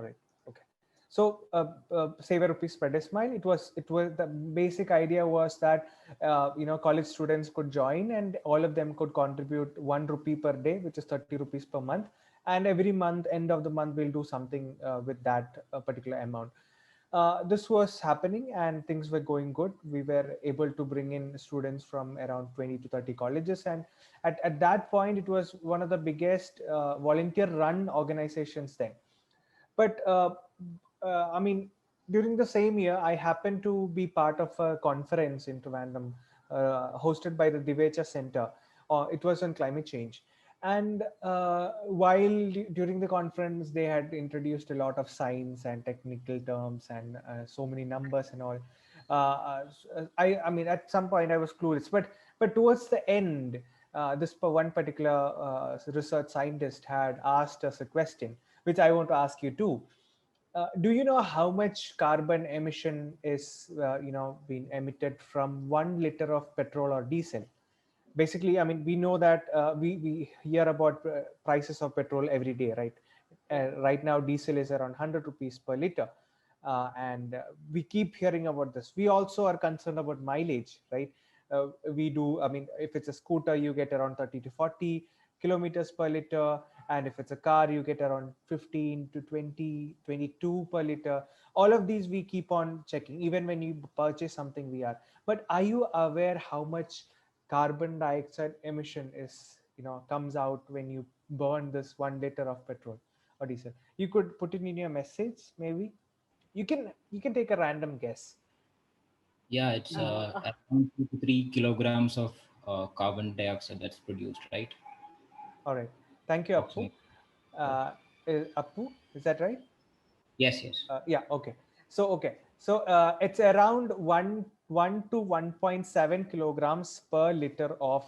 All right. Okay. So save a rupee, spread a smile. It was the basic idea was that college students could join and all of them could contribute 1 rupee per day, which is 30 rupees per month. And every month, end of the month, we'll do something with that particular amount. This was happening and things were going good. We were able to bring in students from around 20 to 30 colleges. And at that point, it was one of the biggest volunteer run organizations then. But I mean, during the same year, I happened to be part of a conference in Trivandrum, hosted by the Divecha Center. It was on climate change. And while during the conference, they had introduced a lot of science and technical terms and so many numbers and all. I mean, at some point I was clueless, but towards the end, this one particular research scientist had asked us a question, which I want to ask you too. Do you know how much carbon emission is being emitted from 1 liter of petrol or diesel? Basically, I mean, we know that we hear about prices of petrol every day, right? Right now diesel is around 100 rupees per liter, and we keep hearing about this. We also are concerned about mileage, right? We do, I mean, if it's a scooter, you get around 30 to 40 kilometers per liter, and if it's a car, you get around 15 to 20, 22 per liter. All of these we keep on checking. Even when you purchase something, we are. But are you aware how much carbon dioxide emission is, comes out when you burn this 1 liter of petrol or diesel? You could put it in your message, maybe. You can take a random guess. Yeah, it's Uh, around 2 to 3 kilograms of carbon dioxide that's produced, right? All right. Thank you, Appu. Approximately. Yeah. Appu, is that right? Yes, yes. Yeah. Okay. So it's around one to 1.7 kilograms per liter of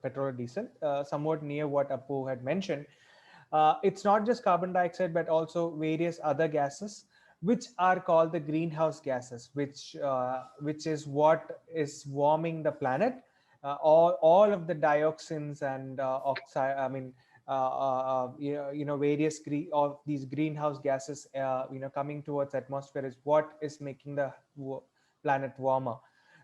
petrol or diesel, somewhat near what Appu had mentioned. It's not just carbon dioxide, but also various other gases, which are called the greenhouse gases, which is what is warming the planet. All of the dioxins and oxide, I mean, various of these greenhouse gases, coming towards atmosphere is what is making the planet warmer.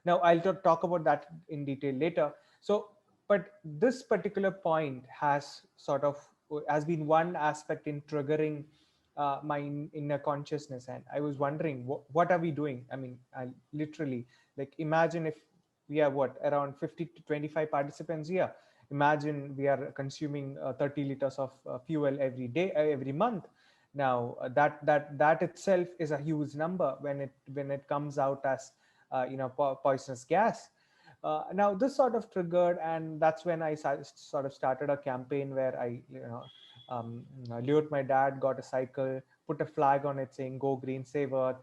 Now, I'll talk about that in detail later. So, but this particular point has been one aspect in triggering my inner consciousness, and I was wondering what are we doing? I mean, I literally, like, imagine if we have what, around 50 to 25 participants here. Imagine we are consuming 30 liters of fuel every day, every month. Now that itself is a huge number when it comes out as poisonous gas. Now this sort of triggered, and that's when I sort of started a campaign where I lured my dad, got a cycle, put a flag on it saying "Go Green, Save Earth."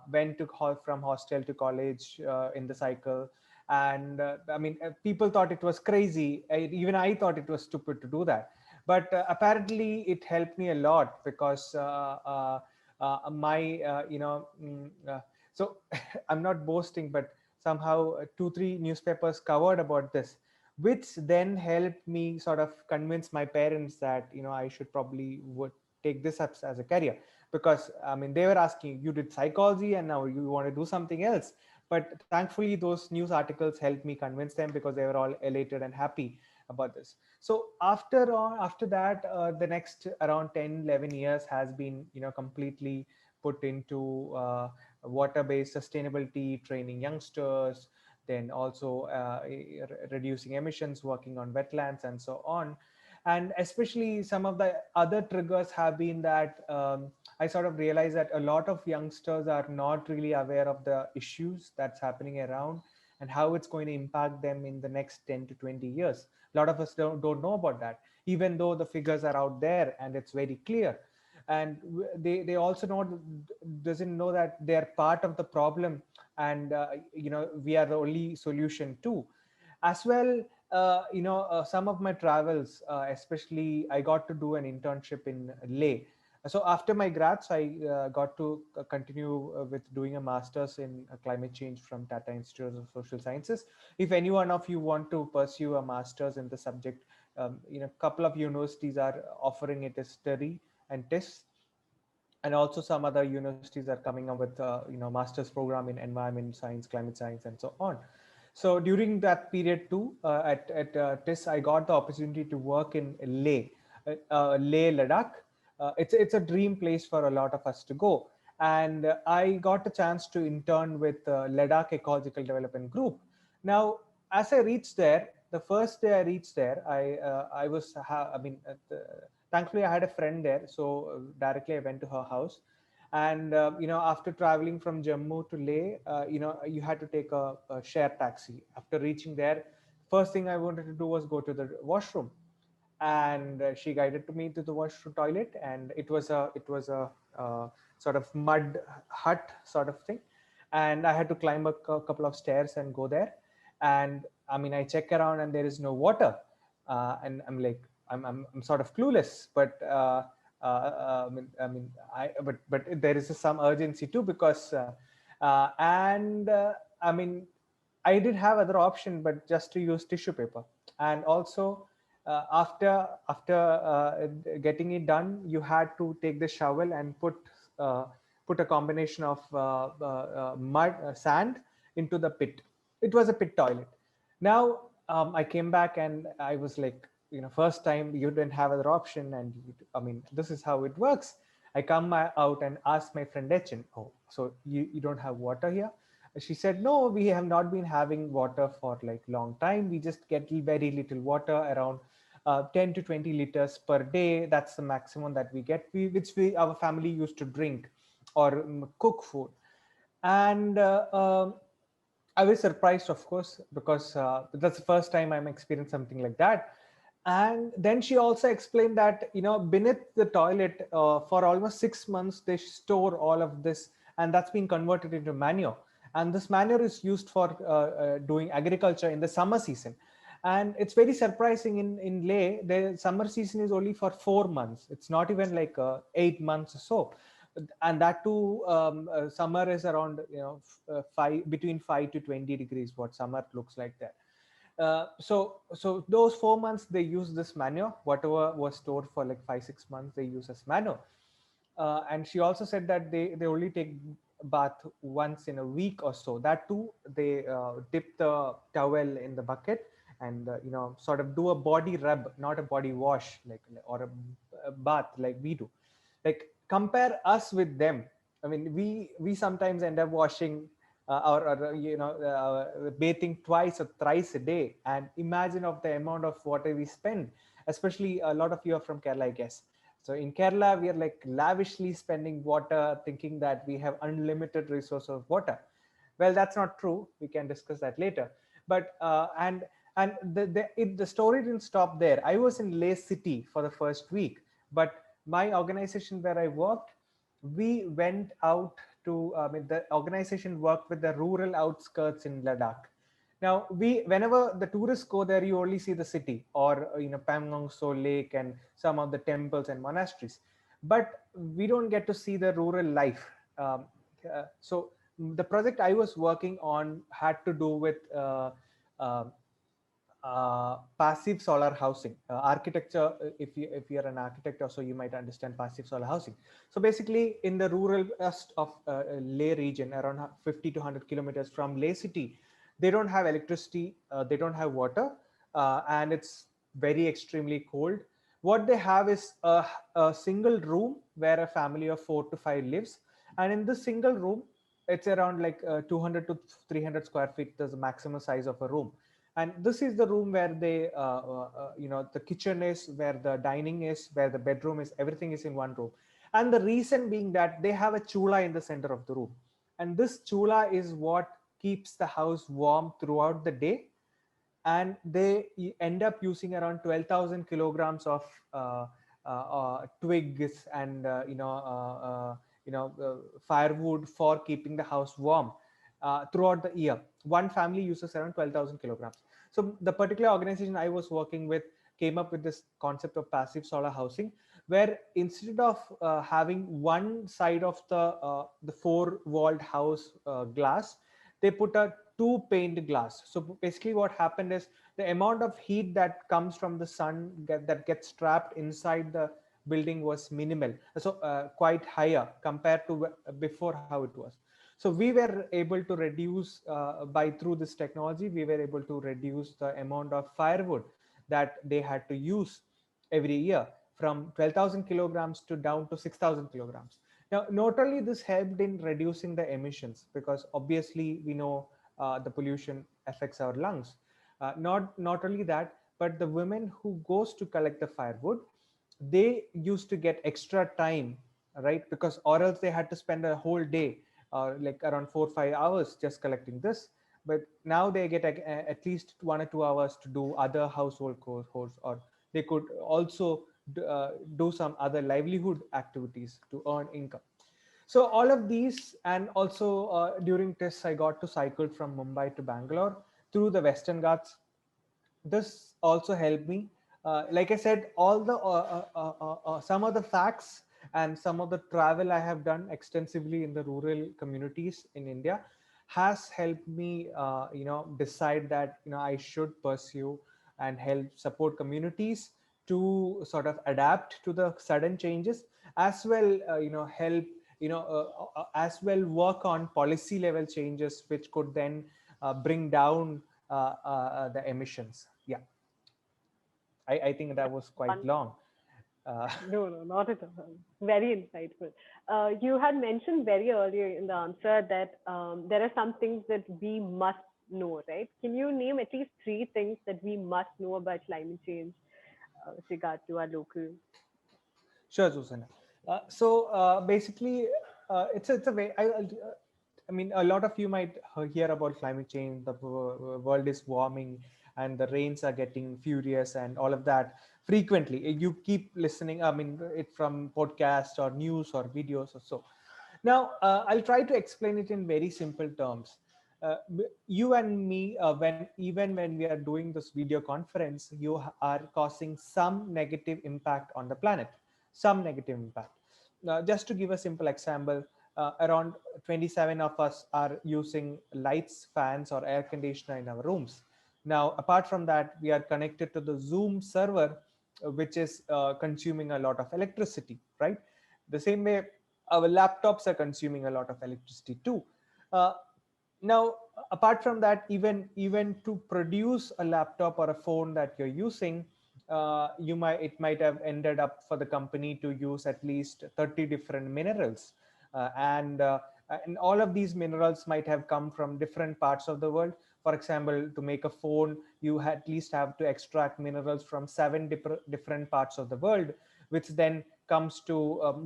Went from hostel to college in the cycle, and I mean, people thought it was crazy. Even I thought it was stupid to do that, but apparently it helped me a lot because my so I'm not boasting, but somehow 2 3 newspapers covered about this, which then helped me sort of convince my parents that I should probably would take this up as a career, because I mean, they were asking, you did psychology and now you want to do something else. But thankfully those news articles helped me convince them, because they were all elated and happy about this. So after that, the next around 10 11 years has been completely put into water based sustainability, training youngsters, then also reducing emissions, working on wetlands and so on. And especially some of the other triggers have been that I sort of realized that a lot of youngsters are not really aware of the issues that's happening around and how it's going to impact them in the next 10 to 20 years. A lot of us don't know about that, even though the figures are out there and it's very clear. And they also doesn't know that they're part of the problem, and we are the only solution too, as well. Some of my travels, especially I got to do an internship in Leh. So after my grads, I got to continue with doing a master's in climate change from Tata Institute of Social Sciences. If any one of you want to pursue a master's in the subject, couple of universities are offering it as study and tests. and also some other universities are coming up with master's program in environment science, climate science, and so on. So during that period too, at TIS, I got the opportunity to work in Leh Ladakh. It's a dream place for a lot of us to go, and I got a chance to intern with Ladakh Ecological Development Group. Now, as I reached there, the first day I reached there, I was I mean, thankfully I had a friend there, so directly I went to her house. And after traveling from Jammu to Leh, you had to take a share taxi. After reaching there, first thing I wanted to do was go to the washroom, and she guided to me to the washroom toilet, and it was a sort of mud hut sort of thing, and I had to climb a couple of stairs and go there. And I mean, I check around and there is no water, and I'm like, I'm sort of clueless, but but there is some urgency too, because and I mean, I did have other option, but just to use tissue paper. And also, after getting it done, you had to take the shovel and put a combination of mud, sand into the pit. It was a pit toilet. Now I came back and I was like, first time you didn't have other option, and I mean, this is how it works. I come out and ask my friend Etchen, oh, so you don't have water here? She said, no, we have not been having water for like long time. We just get very little water, around 10 to 20 liters per day. That's the maximum that we get, which our family used to drink or cook food. And I was surprised, of course, because that's the first time I'm experiencing something like that. And then she also explained that, beneath the toilet, for almost 6 months, they store all of this, and that's been converted into manure. And this manure is used for doing agriculture in the summer season. And it's very surprising, in Leh, the summer season is only for 4 months. It's not even like 8 months or so. And that too, summer is around, between 5 to 20 degrees, what summer looks like there. So those 4 months they use this manure, whatever was stored for like 5 6 months, they use as manure. And she also said that they only take bath once in a week or so. That too, they dip the towel in the bucket and sort of do a body rub, not a body wash, or a bath like we do. Like, compare us with them. I mean, we sometimes end up washing or bathing twice or thrice a day, and imagine of the amount of water we spend. Especially a lot of you are from Kerala, I guess. So in Kerala, we are like lavishly spending water, thinking that we have unlimited resource of water. Well, that's not true. We can discuss that later. But and the story didn't stop there. I was in Leh City for the first week, but my organization where I worked, we went out to. I mean, the organization worked with the rural outskirts in Ladakh. Now, whenever the tourists go there, you only see the city, or Pangong So Lake and some of the temples and monasteries, but we don't get to see the rural life. So the project I was working on had to do with uh, passive solar housing architecture. If you're an architect also, you might understand passive solar housing. So basically, in the rural west of Leh region, around 50 to 100 kilometers from Leh city, they don't have electricity, they don't have water, and it's very extremely cold. What they have is a single room where a family of 4 to 5 lives, and in this single room, it's around like 200 to 300 square feet. There's the maximum size of a room. And this is the room where they the kitchen is, where the dining is, where the bedroom is, everything is in one room. And the reason being that they have a chula in the center of the room, and this chula is what keeps the house warm throughout the day. And they end up using around 12,000 kilograms of twigs and firewood for keeping the house warm throughout the year. One family uses around 12,000 kilograms. So the particular organization I was working with came up with this concept of passive solar housing, where instead of having one side of the four walled house glass, they put a two paned glass. So basically what happened is, the amount of heat that comes from the sun that gets trapped inside the building was minimal, so quite higher compared to before how it was. So we were able to reduce by through this technology, we were able to reduce the amount of firewood that they had to use every year from 12,000 kilograms to down to 6,000 kilograms. Now, not only this helped in reducing the emissions, because obviously we know the pollution affects our lungs. Not only that, but the women who goes to collect the firewood, they used to get extra time, right? Because or else they had to spend a whole day, like around 4 or 5 hours just collecting this. But now they get at least 1 or 2 hours to do other household chores, or they could also do some other livelihood activities to earn income. So all of these, and also during tests I got to cycle from Mumbai to Bangalore through the Western Ghats. This also helped me, like I said, all the some of the facts and some of the travel I have done extensively in the rural communities in India has helped me decide that I should pursue and help support communities to sort of adapt to the sudden changes, as well help as well work on policy level changes which could then bring down the emissions. Yeah, I think that was quite One, long. Uh, no, no, not at all. Very insightful. You had mentioned very earlier in the answer that there are some things that we must know, right? Can you name at least three things that we must know about climate change with regard to our local? sure, Susanna. Basically, it's a way. I mean, a lot of you might hear about climate change. The world is warming, and the rains are getting furious, and all of that frequently. You keep listening. I mean, it from podcasts or news or videos or so. Now, I'll try to explain it in very simple terms. You and me, even when we are doing this video conference, are causing some negative impact on the planet, some negative impact. Just to give a simple example, around 27 of us are using lights, fans, or air conditioner in our rooms. Now, apart from that, we are connected to the Zoom server, which is consuming a lot of electricity, right? The same way, our laptops are consuming a lot of electricity too. Uh, Now, apart from that, even to produce a laptop or a phone that you're using, it might have ended up for the company to use at least 30 different minerals, and all of these minerals might have come from different parts of the world. For example, to make a phone, you at least have to extract minerals from seven different parts of the world, which then comes to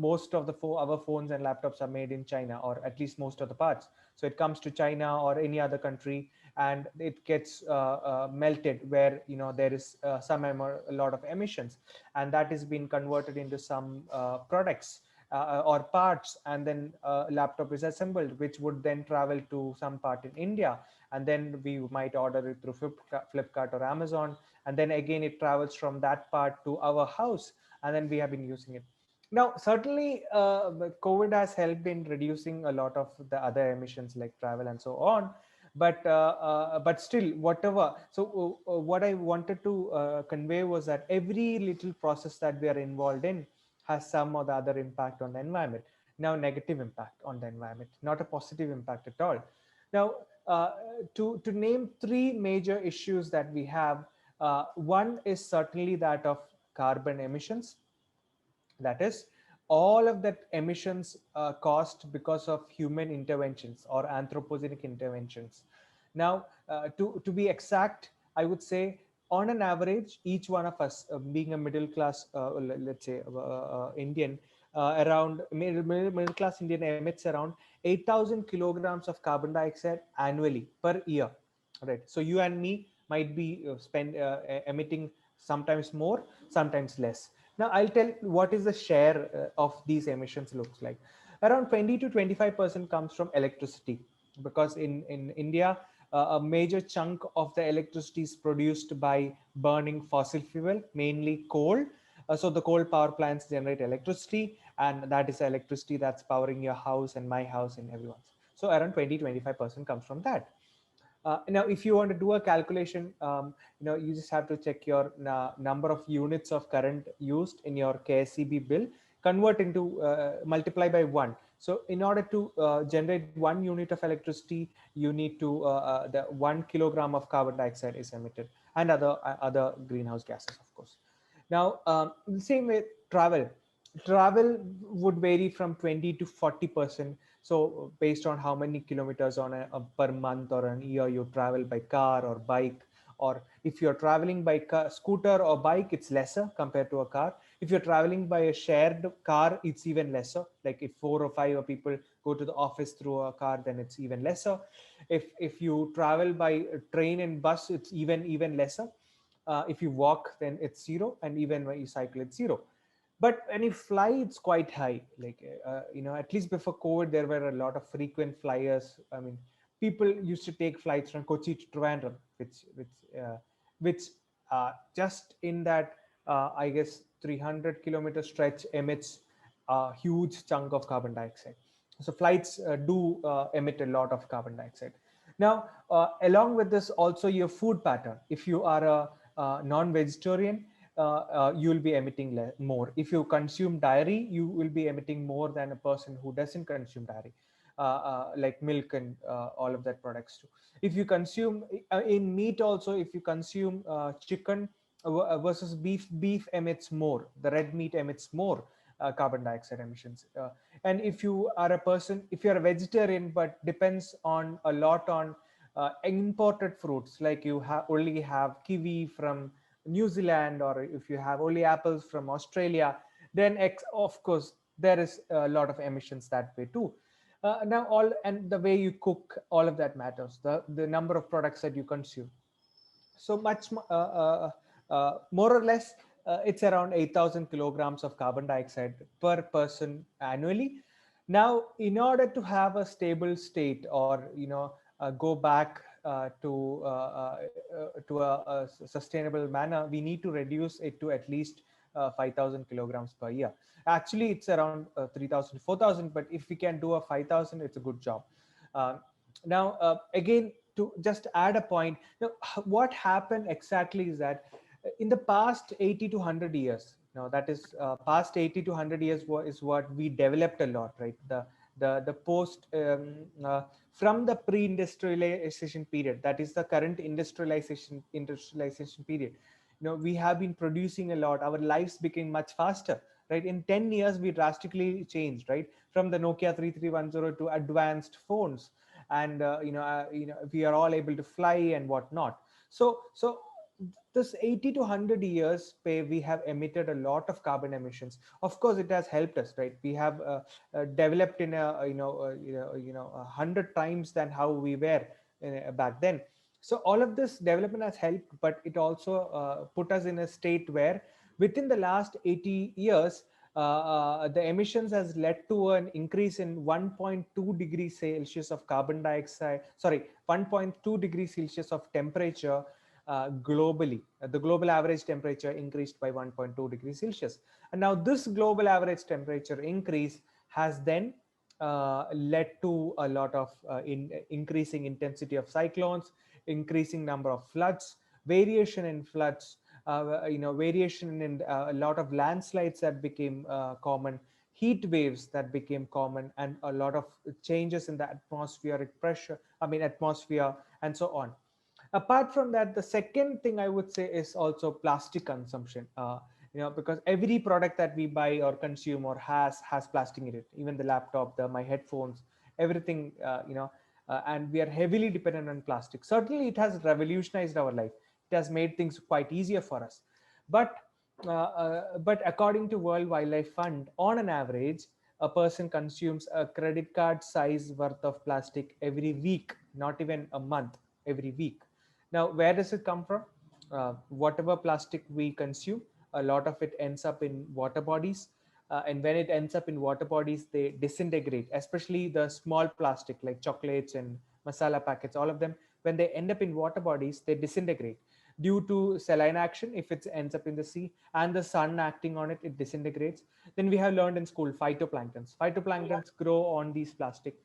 most of our phones and laptops are made in China, or at least most of the parts. So it comes to China or any other country, and it gets melted where there is a lot of emissions, and that is being converted into some products or parts, and then laptop is assembled, which would then travel to some part in India, and then we might order it through Flipkart or Amazon, and then again it travels from that part to our house, and then we have been using it. Now, certainly, COVID has helped in reducing a lot of the other emissions like travel and so on. But still, whatever. So, what I wanted to convey was that every little process that we are involved in has some or the other impact on the environment. Now, negative impact on the environment, not a positive impact at all. Now, uh, to name three major issues that we have, one is certainly that of carbon emissions, that is, all of that emissions caused because of human interventions or anthropogenic interventions. Now, to be exact, I would say on an average, each one of us, being a middle class, let's say Indian, around middle class Indian emits around 8,000 kilograms of carbon dioxide annually per year. Right. So you and me might be emitting sometimes more, sometimes less. Now, I'll tell what is the share of these emissions looks like. Around 20 to 25% comes from electricity, because in India, a major chunk of the electricity is produced by burning fossil fuel, mainly coal. So the coal power plants generate electricity, and that is electricity that's powering your house and my house and everyone's. So around 20-25% comes from that. Now, if you want to do a calculation, you just have to check your number of units of current used in your KSCB bill, convert into multiply by 1. So in order to generate 1 unit of electricity, you need to the 1 kilogram of carbon dioxide is emitted, and other greenhouse gases, of course. Now, the same way, travel would vary from 20 to 40%. So based on how many kilometers on a per month or an year you travel by car or bike, or if you're traveling by scooter or bike, it's lesser compared to a car. If you're traveling by a shared car, it's even lesser. Like if 4 or 5 people go to the office through a car, then it's even lesser. If you travel by train and bus, it's even lesser. If you walk, then it's zero, and even when you cycle, it's zero. But when you fly, it's quite high. Like at least before COVID, there were a lot of frequent flyers. I mean, people used to take flights from Kochi to Trivandrum, which just in that I guess 300-kilometer stretch emits a huge chunk of carbon dioxide. So flights do emit a lot of carbon dioxide. Now, along with this, also your food pattern. If you are a non-vegetarian, you will be emitting more. If you consume dairy, you will be emitting more than a person who doesn't consume dairy, like milk and all of that products too. If you consume in meat also, if you consume chicken versus beef emits more. The red meat emits more carbon dioxide emissions. And if you are a person, if you're a vegetarian but depends on a lot on imported fruits, like you only have kiwi from New Zealand, or if you have only apples from Australia, then of course there is a lot of emissions that way too. Now all, and the way you cook, all of that matters. The number of products that you consume. So much more or less, it's around 8,000 kilograms of carbon dioxide per person annually. Now, in order to have a stable state, or go back to a sustainable manner, we need to reduce it to at least 5,000 kilograms per year. Actually, it's around 3,000, 4,000, but if we can do a 5,000, it's a good job. Now, again, to just add a point, what happened exactly is that in the past 80 to 100 years, that is past 80 to 100 years is what we developed a lot, right? The post from the pre-industrialization period, that is the current industrialization period, we have been producing a lot. Our lives became much faster, right? In 10 years we drastically changed, right? From the Nokia 3310 to advanced phones, and we are all able to fly and whatnot. So this 80 to 100 years we have emitted a lot of carbon emissions. Of course it has helped us, right? We have developed in a 100 times than how we were back then. So all of this development has helped, but it also put us in a state where within the last 80 years the emissions has led to an increase in 1.2 degrees Celsius of carbon dioxide, 1.2 degrees Celsius of temperature globally. The global average temperature increased by 1.2 degrees Celsius. And now this global average temperature increase has then led to a lot of increasing intensity of cyclones, increasing number of floods, variation in floods, variation in a lot of landslides that became common, heat waves that became common, and a lot of changes in the atmospheric pressure, atmosphere, and so on. Apart from that, the second thing I would say is also plastic consumption. Because every product that we buy or consume or has plastic in it, even the laptop, my headphones, everything, and we are heavily dependent on plastic. Certainly it has revolutionized our life. It has made things quite easier for us. But according to World Wildlife Fund, on an average, a person consumes a credit card size worth of plastic every week, not even a month, every week. Now, where does it come from? Whatever plastic we consume, a lot of it ends up in water bodies. And when it ends up in water bodies, they disintegrate, especially the small plastic like chocolates and masala packets, all of them. When they end up in water bodies, they disintegrate due to saline action. If it ends up in the sea and the sun acting on it, it disintegrates. Then we have learned in school phytoplanktons. Phytoplanktons grow on these plastic,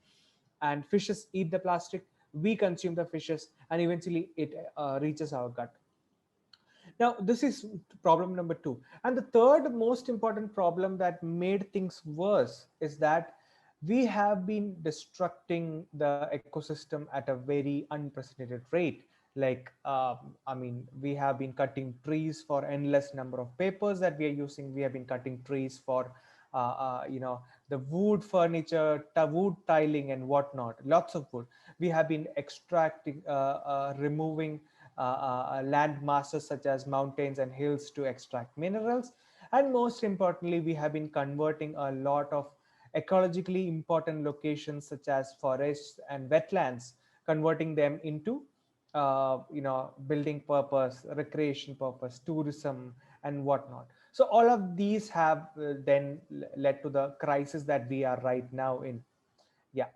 and fishes eat the plastic. we consume the fishes, and eventually it reaches our gut. Now, this is problem number two. And the third most important problem that made things worse is that we have been destructing the ecosystem at a very unprecedented rate. Like, I mean, we have been cutting trees for endless number of papers that we are using. We have been cutting trees for, the wood furniture, wood tiling and whatnot, lots of wood. We have been extracting, removing land masses such as mountains and hills to extract minerals. And most importantly, we have been converting a lot of ecologically important locations such as forests and wetlands, converting them into building purpose, recreation purpose, tourism and whatnot. So all of these have then led to the crisis that we are right now in. Yeah.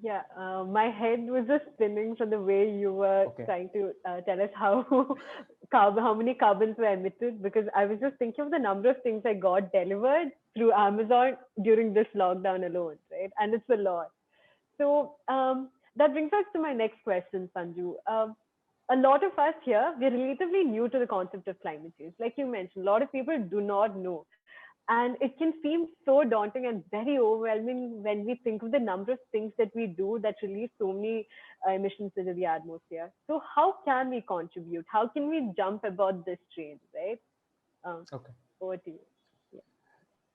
Yeah, my head was just spinning from the way you were Okay. trying to tell us how how many carbons were emitted, because I was just thinking of the number of things I got delivered through Amazon during this lockdown alone, right? And it's a lot. So that brings us to my next question, Sanju. A lot of us here, we're relatively new to the concept of climate change. Like you mentioned, a lot of people do not know. And it can seem so daunting and very overwhelming when we think of the number of things that we do that release so many emissions into the atmosphere. So, how can we contribute? How can we jump about this train, right? Okay. Over to you. Yeah.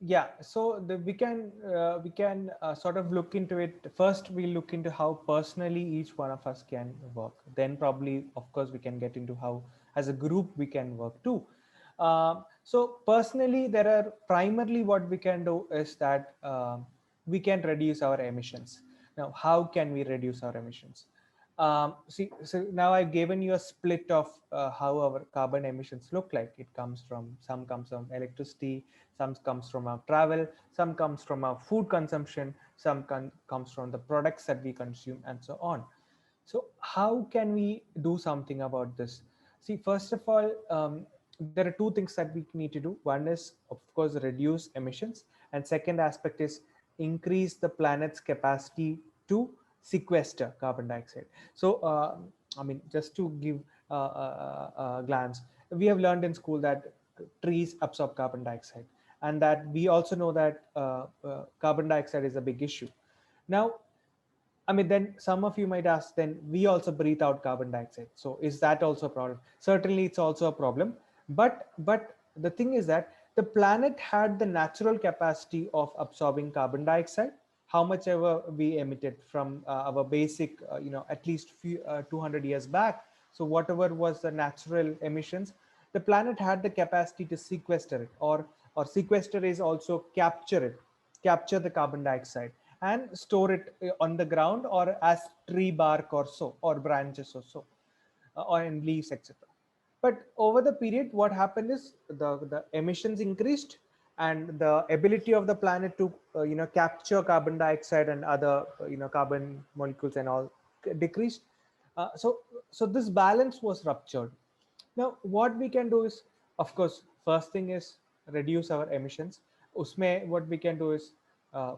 Yeah, so we can sort of look into it. First we look into how personally each one of us can work, then probably of course we can get into how as a group we can work too. So personally, there are primarily what we can do is that we can reduce our emissions. Now, how can we reduce our emissions? See, so now I've given you a split of how our carbon emissions look like. It comes from, some comes from electricity, some comes from our travel, some comes from our food consumption, some comes from the products that we consume, and so on. So how can we do something about this? See, first of all, there are two things that we need to do. One is, of course, reduce emissions, and second aspect is increase the planet's capacity to sequester carbon dioxide. So, I mean, just to give a glance, we have learned in school that trees absorb carbon dioxide, and that we also know that carbon dioxide is a big issue. Now, I mean, then some of you might ask, then we also breathe out carbon dioxide. So is that also a problem? Certainly, it's also a problem. But the thing is that the planet had the natural capacity of absorbing carbon dioxide, how much ever we emitted from our basic, at least 200 years back. So whatever was the natural emissions, the planet had the capacity to sequester it, or sequester is also capture the carbon dioxide and store it on the ground or as tree bark or so, or branches or so, or in leaves, etc. But over the period, what happened is the emissions increased, and the ability of the planet to capture carbon dioxide and other carbon molecules and all decreased. So this balance was ruptured. Now what we can do is, of course, first thing is reduce our emissions. Usme what we can do is uh,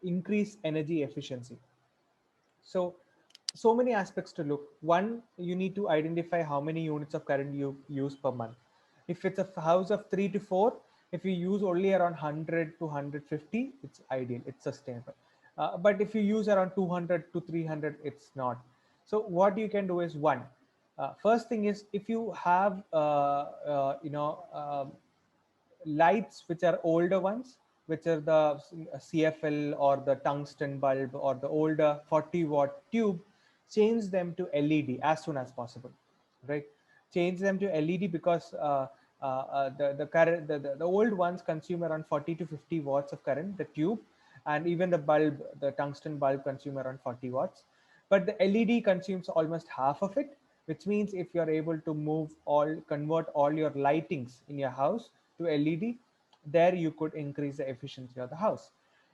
increase energy efficiency. So many aspects to look. One, you need to identify how many units of current you use per month. If it's a house of 3 to 4, if you use only around 100 to 150, it's ideal, it's sustainable. But if you use around 200 to 300, it's not. So what you can do is, one, first thing is, if you have lights which are older ones, which are the CFL or the tungsten bulb or the older 40-watt tube, change them to LED as soon as possible, right? Change them to LED because the current the old ones consume around 40 to 50 watts of current, the tube, and even the bulb, the tungsten bulb, consume around 40 watts. But the LED consumes almost half of it, which means if you're able to convert all your lightings in your house to LED, there you could increase the efficiency of the house.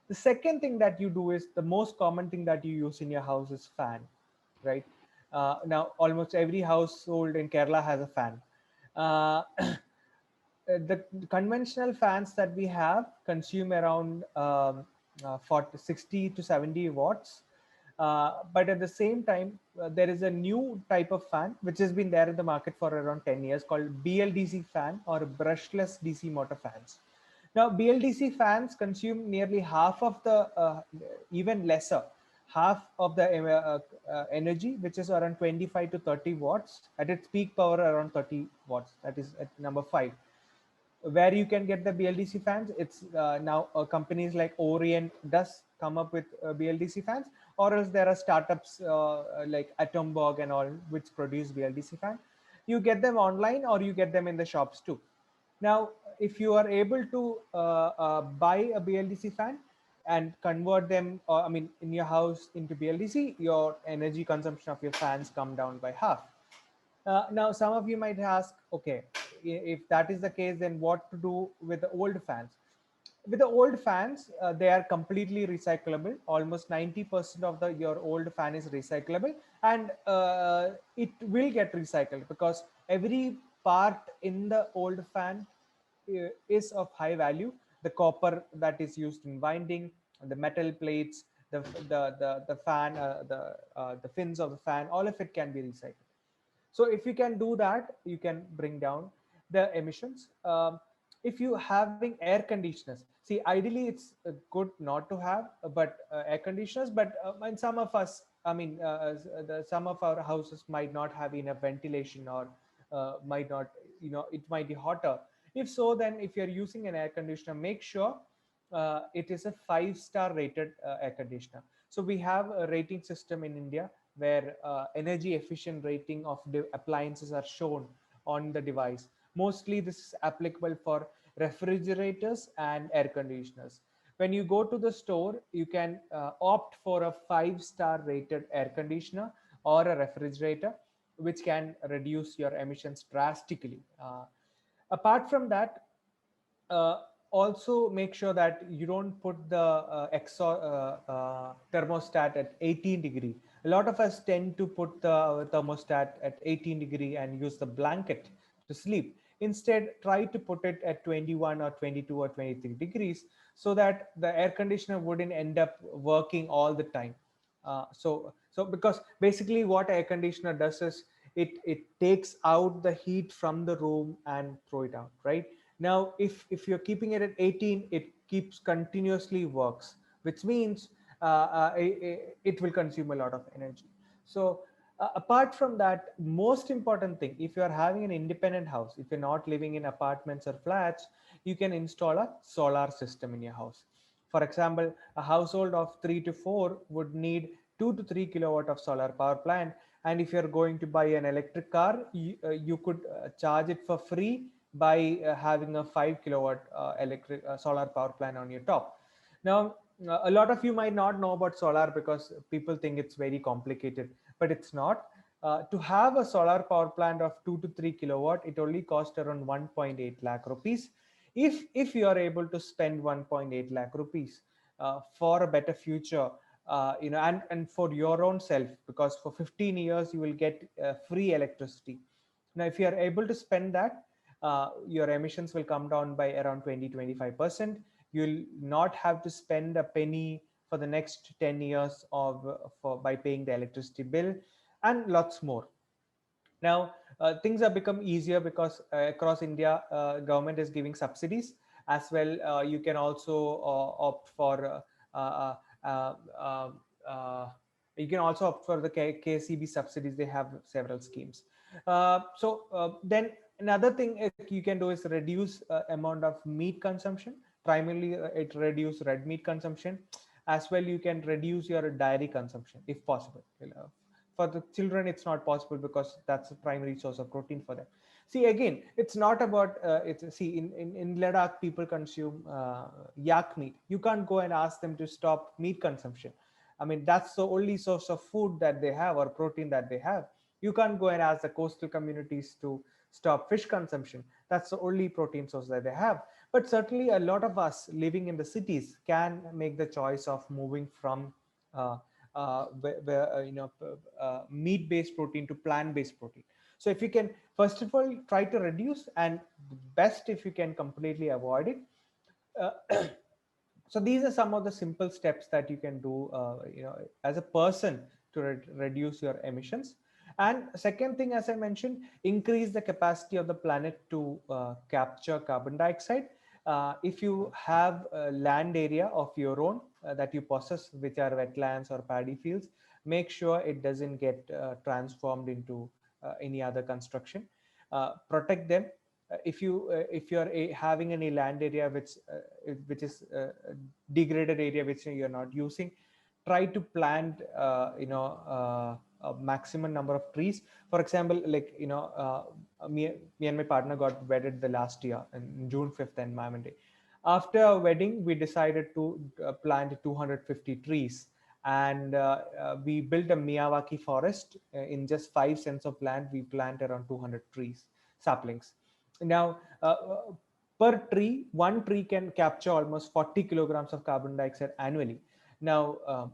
The second thing that you do is, the most common thing that you use in your house is fan, right? Now, almost every household in Kerala has a fan. The conventional fans that we have consume around 60 to 70 watts. But at the same time, there is a new type of fan which has been there in the market for around 10 years called BLDC fan or brushless DC motor fans. Now, BLDC fans consume nearly half of the, even lesser, half of the energy, which is around 25 to 30 watts, at its peak power around 30 watts. That is at number 5. Where you can get the BLDC fans, it's now companies like Orient does come up with BLDC fans, or else there are startups like Atomberg and all which produce BLDC fan. You get them online or you get them in the shops too. Now, if you are able to buy a BLDC fan and convert them, I mean, in your house into BLDC, your energy consumption of your fans come down by half. Now, some of you might ask, okay, if that is the case, then what to do with the old fans? With the old fans, they are completely recyclable. Almost 90% of your old fan is recyclable, and it will get recycled because every part in the old fan is of high value. The copper that is used in winding, the metal plates, the fan, the fins of the fan, all of it can be recycled. So if you can do that, you can bring down the emissions. If you having air conditioners, see, ideally it's good not to have, but air conditioners. But and some of us, I mean, some of our houses might not have enough ventilation, or might not, it might be hotter. If so, then if you're using an air conditioner, make sure it is a 5-star rated air conditioner. So we have a rating system in India where energy efficient rating of the appliances are shown on the device. Mostly this is applicable for refrigerators and air conditioners. When you go to the store, you can opt for a 5-star rated air conditioner or a refrigerator, which can reduce your emissions drastically. Apart from that, uh, also make sure that you don't put the thermostat at 18 degree. A lot of us tend to put the thermostat at 18 degree and use the blanket to sleep. Instead, try to put it at 21 or 22 or 23 degrees, so that the air conditioner wouldn't end up working all the time. So because basically what air conditioner does is it takes out the heat from the room and throw it out, right? Now, if you're keeping it at 18, it keeps continuously works, which means it will consume a lot of energy. So apart from that, most important thing, if you are having an independent house, if you're not living in apartments or flats, you can install a solar system in your house. For example, a household of 3 to 4 would need 2 to 3 kilowatt of solar power plant. And if you're going to buy an electric car, you could charge it for free by having a 5 kilowatt electric solar power plant on your top. Now, a lot of you might not know about solar because people think it's very complicated, but it's not. To have a solar power plant of 2 to 3 kilowatt, it only costs around 1.8 lakh rupees. If you are able to spend 1.8 lakh rupees for a better future, and for your own self, because for 15 years you will get free electricity. Now, if you are able to spend that, your emissions will come down by around 20-25%. You'll not have to spend a penny for the next 10 years by paying the electricity bill, and lots more. Now, things have become easier because across India, government is giving subsidies as well. You can also opt for uh, uh, uh, you can also opt for the KCB subsidies. They have several schemes. Then another thing you can do is reduce amount of meat consumption. Primarily, it reduce red meat consumption. As well, you can reduce your dairy consumption if possible. For the children, it's not possible because that's the primary source of protein for them. See, again, it's not about it's see in Ladakh, people consume yak meat. You can't go and ask them to stop meat consumption. I mean, that's the only source of food that they have, or protein that they have. You can't go and ask the coastal communities to stop fish consumption. That's the only protein source that they have. But certainly a lot of us living in the cities can make the choice of moving from uh, meat based protein to plant based protein. So if you can, first of all, try to reduce, and best if you can completely avoid it. uh, So these are some of the simple steps that you can do, as a person to reduce your emissions. And second thing, as I mentioned, increase the capacity of the planet to capture carbon dioxide. If you have a land area of your own that you possess, which are wetlands or paddy fields, make sure it doesn't get transformed into any other construction. Protect them. If you're having any land area which is degraded area which you're not using, try to plant a maximum number of trees. For example, like me and my partner got wedded the last year in June 5th, Environment Day. After our wedding, we decided to plant 250 trees, and we built a Miyawaki forest. In just 5 cents of land, we plant around 200 trees, saplings. Now, per tree, one tree can capture almost 40 kilograms of carbon dioxide annually. Now,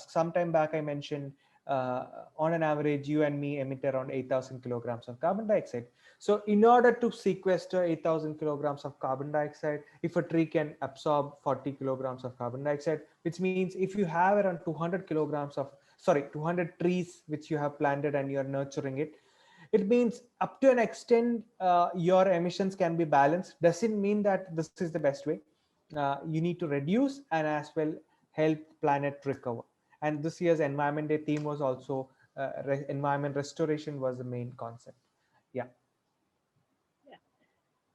some time back, I mentioned on an average, you and me emit around 8,000 kilograms of carbon dioxide. So in order to sequester 8,000 kilograms of carbon dioxide, if a tree can absorb 40 kilograms of carbon dioxide, which means if you have around 200 trees which you have planted and you're nurturing it, it means up to an extent your emissions can be balanced. Doesn't mean that this is the best way. You need to reduce and as well help planet recover. And this year's Environment Day theme was also environment restoration was the main concept. Yeah.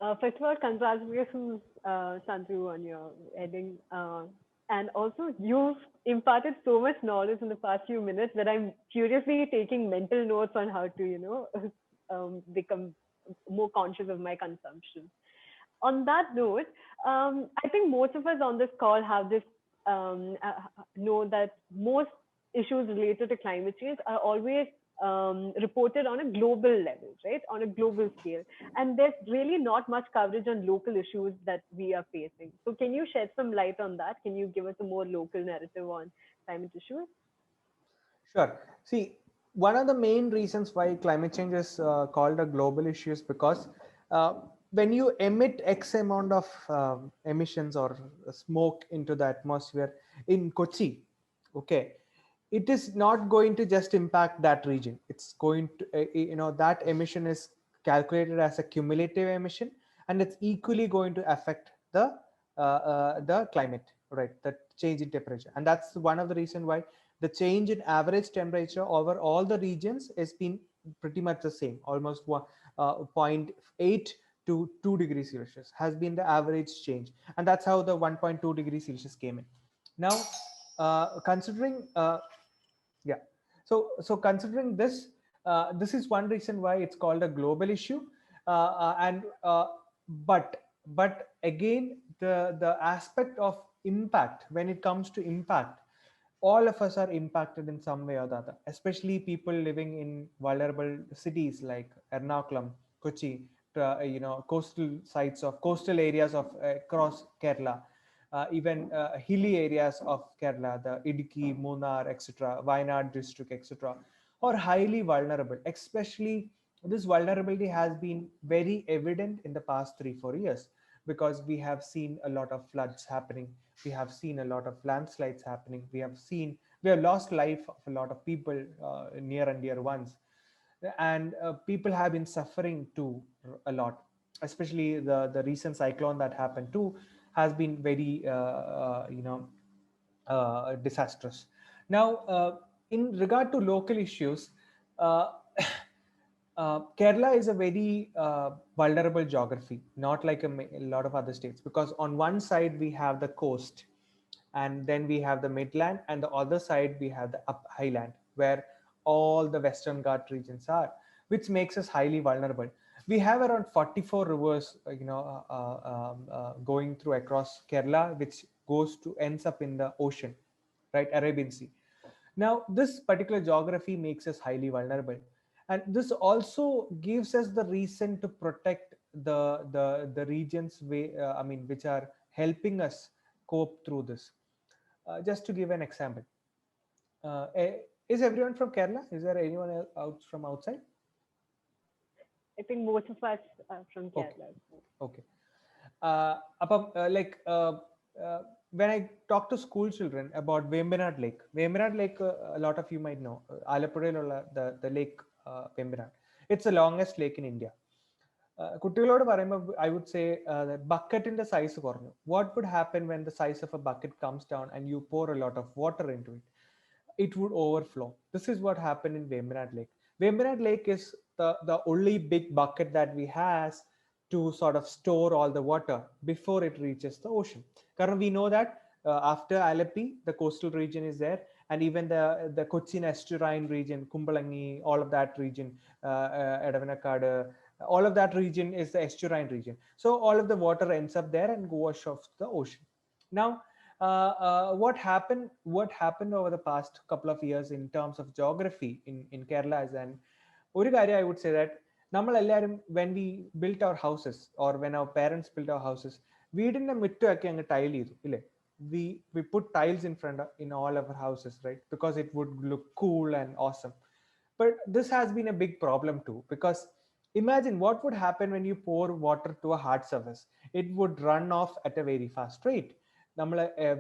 First of all, congratulations, Sandhu, on your wedding. And also, you've imparted so much knowledge in the past few minutes that I'm curiously taking mental notes on how to, become more conscious of my consumption. On that note, I think most of us on this call have this know that most issues related to climate change are always reported on a global level, right? On a global scale. And there's really not much coverage on local issues that we are facing. So can you shed some light on that? Can you give us a more local narrative on climate issues? Sure. See, one of the main reasons why climate change is called a global issue is because uh, when you emit X amount of emissions or smoke into the atmosphere in Kochi, okay, it is not going to just impact that region. It's going to, that emission is calculated as a cumulative emission, and it's equally going to affect the climate, right? The change in temperature, and that's one of the reason why the change in average temperature over all the regions has been pretty much the same, almost 0.8 to 2 degrees Celsius has been the average change. And that's how the 1.2 degrees Celsius came in. Now, considering, yeah, so considering this, this is one reason why it's called a global issue. And but again, the aspect of impact, when it comes to impact, all of us are impacted in some way or the other, especially people living in vulnerable cities like Ernakulam, Kochi, coastal areas of across Kerala, even hilly areas of Kerala, the Idukki, Munnar, etc., Wayanad district, etc., are highly vulnerable. Especially this vulnerability has been very evident in the past 3-4 years, because we have seen a lot of floods happening, we have seen a lot of landslides happening, we have lost life of a lot of people, near and dear ones, and people have been suffering too a lot. Especially the recent cyclone that happened too has been very disastrous. Now, in regard to local issues, uh, Kerala is a very vulnerable geography, not like a lot of other states, because on one side we have the coast, and then we have the midland, and the other side we have the highland, where all the Western Ghat regions are, which makes us highly vulnerable. We have around 44 rivers, going through across Kerala, which goes to ends up in the ocean, right, Arabian Sea. Now, this particular geography makes us highly vulnerable, and this also gives us the reason to protect the regions which are helping us cope through this. Just to give an example, uh, eh, is everyone from Kerala? Is there anyone else out from outside? I think most of us are from Okay, Kerala. okay. Like uh, when I talk to school children about Vembanad Lake, a lot of you might know, Alappuzhaiyilulla the lake Vembanad. It's the longest lake in India. കുട്ടികളോട് പറയുമ്പോൾ I would say ബക്കറ്റിന്റെ size കുറഞ്ഞു. What would happen when the size of a bucket comes down and you pour a lot of water into it? It would overflow. This is what happened in Vembanad Lake. Vembanad Lake is the only big bucket that we has to sort of store all the water before it reaches the ocean. Because we know that after Alleppey, the coastal region is there, and even the Cochin estuarine region, Kumbalangi, all of that region, Edavanakad, all of that region is the estuarine region. So all of the water ends up there and goes off the ocean. Now, what happened over the past couple of years in terms of geography in Kerala is, and ഒരു കാര്യം I would say that നമ്മളെല്ലാവരും when we built our houses or when our parents built our houses, വീടിന്റെ മുറ്റമൊക്കെ അങ്ങ് tile ചെയ്തു ഇല്ലേ? we put tiles in front of in all of our houses, right? Because it would look cool and awesome. But this has been a big problem too, because imagine what would happen when you pour water to a hard surface. It would run off at a very fast rate.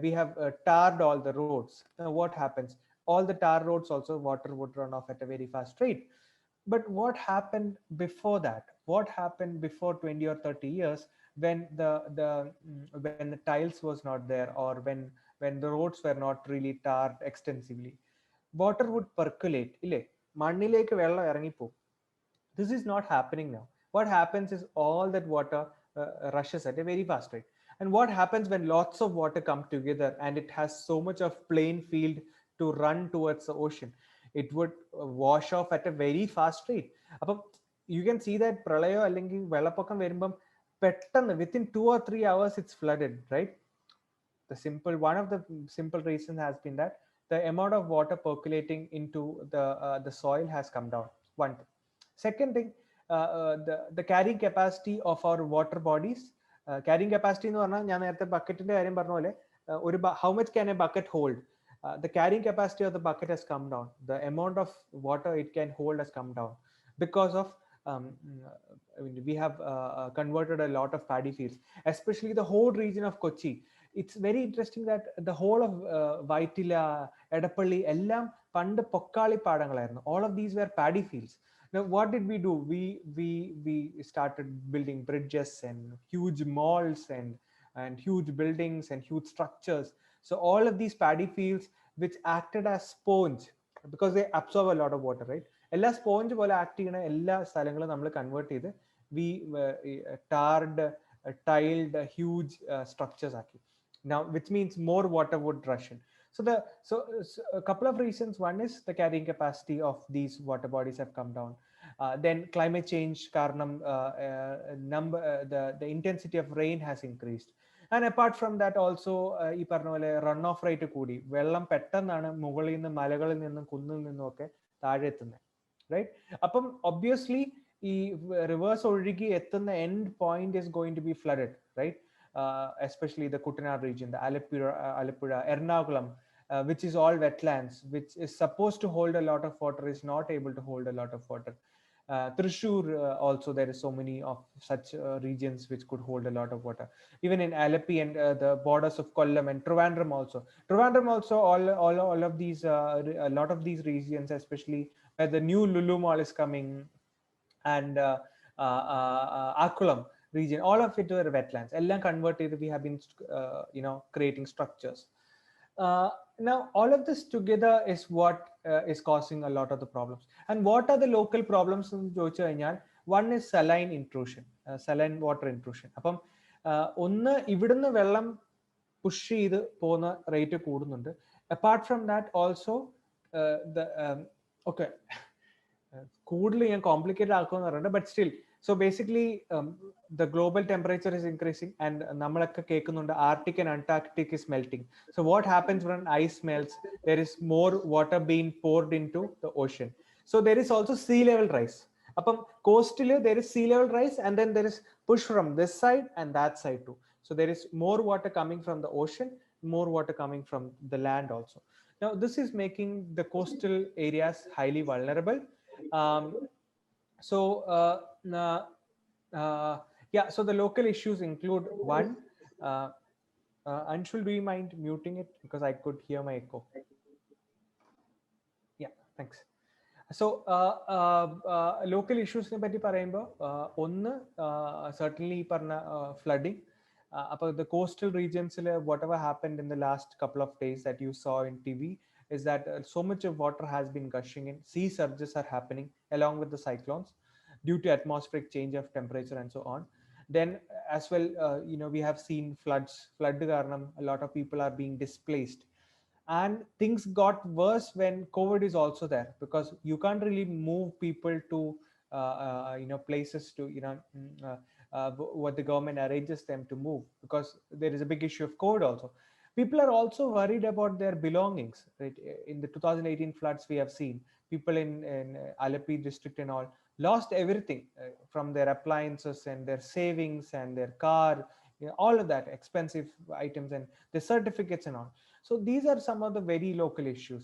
We have tarred all the roads. Now what happens? All the tar roads also, water would run off at a very fast rate. But what happened before that? What happened before 20 or 30 years when when the tiles was not there, or when the roads were not really tarred extensively? Water would percolate ഇല്ലേ? മണ്ണിലേക്ക് വെള്ളം ഇറങ്ങിപ്പോകും. This is not happening now. What happens is all that water rushes at a very fast rate. And what happens when lots of water come together and it has so much of plain field to run towards the ocean? It would wash off at a very fast rate. അപ്പം you can see that പ്രളയോ അല്ലെങ്കിൽ വെള്ളപ്പൊക്കം വരുമ്പം പെട്ടെന്ന് within 2 or 3 hours it's flooded, right? One of the simple reasons has been that the amount of water percolating into the soil has come down. One thing. Second thing, the carrying capacity of our water bodies. Carrying capacity എന്ന് പറഞ്ഞാൽ ഞാൻ നേരത്തെ ബക്കറ്റിന്റെ കാര്യം പറഞ്ഞ പോലെ how much can a bucket hold? The carrying capacity of the bucket has come down. The amount of water it can hold has come down because of I mean, we have converted a lot of paddy fields, especially the whole region of Kochi. It's very interesting that the whole of Vaitila, Edappalli, ellam pand pokkali padangalayirunnu. All of these were paddy fields. Now, what did we do? We started building bridges and huge malls and huge buildings and huge structures. So all of these paddy fields, which acted as sponge, because they absorb a lot of water, right? എല്ലാ sponge പോലെ act ചെയ്യുന്ന എല്ലാ സ്ഥലങ്ങളും നമ്മൾ convert ചെയ്ത് we tarred, tiled huge structures ആക്കി. Now, which means more water would rush in. So a couple of reasons. One is the carrying capacity of these water bodies have come down. Then climate change karanam, the intensity of rain has increased. And apart from that also ഈ പറഞ്ഞ പോലെ run off rate കൂടി. വെള്ളം പെട്ടെന്നാണ് മുകളിൽ നിന്ന് മലകളിൽ നിന്നും കുന്നിൽ നിന്നും ഒക്കെ താഴെ എത്തുന്നത്, റൈറ്റ്? അപ്പം ഒബ്വിയസ്ലി ഈ റിവേഴ്സ് ഒഴുകി എത്തുന്ന end point is going to be flooded, right? Especially the Kuttanad region, the Alappuzha, Ernakulam, which is all wetlands, which is supposed to hold a lot of water, is not able to hold a lot of water. Thrissur also, there is so many of such regions which could hold a lot of water. Even in Alleppey and the borders of Kollam and Trivandrum also. All of these, a lot of these regions, especially where the new Lulu Mall is coming, and Akulam region, all of it were wetlands. Ellam converted, we have been creating structures. Now all of this together is what is causing a lot of the problems. And what are the local problems in ചോദിച്ചു കഴിഞ്ഞാൽ, one is saline intrusion, saline water intrusion. അപ്പം ഒന്ന് ഇവിടുന്ന് വെള്ളം push ചെയ്ത് പോകുന്ന rate കൂടുന്നുണ്ട്. Apart from that also okay, കൂടുതൽ ഞാൻ കോംപ്ലിക്കേറ്റഡ് ആക്കുമെന്ന് പറയുന്നത്, but still. So basically, the global temperature is increasing, and namalakka kekkunnundu Arctic and Antarctic is melting. So what happens when ice melts? There is more water being poured into the ocean. So there is also sea level rise. Appam coastal there is sea level rise, and then there is push from this side and that side too. So there is more water coming from the ocean, more water coming from the land also. Now this is making the coastal areas highly vulnerable. So yeah, so the local issues include one, Anshul, do you mind muting it because I could hear my echo? Yeah, thanks. So local issues പറ്റി പറയുമ്പോൾ ഒന്ന് certainly പറഞ്ഞ flooding. അപ്പോൾ the coastal regions, whatever happened in the last couple of days that you saw in TV is that so much of water has been gushing in. Sea surges are happening along with the cyclones due to atmospheric change of temperature and so on. Then as well, we have seen floods. Flood karanam, a lot of people are being displaced, and things got worse when COVID is also there, because you can't really move people to places to what the government arranges them to move, because there is a big issue of COVID also. People are also worried about their belongings, right? In the 2018 floods, we have seen people in Alleppey district and all lost everything, from their appliances and their savings and their car, all of that expensive items and the certificates and all. So these are some of the very local issues.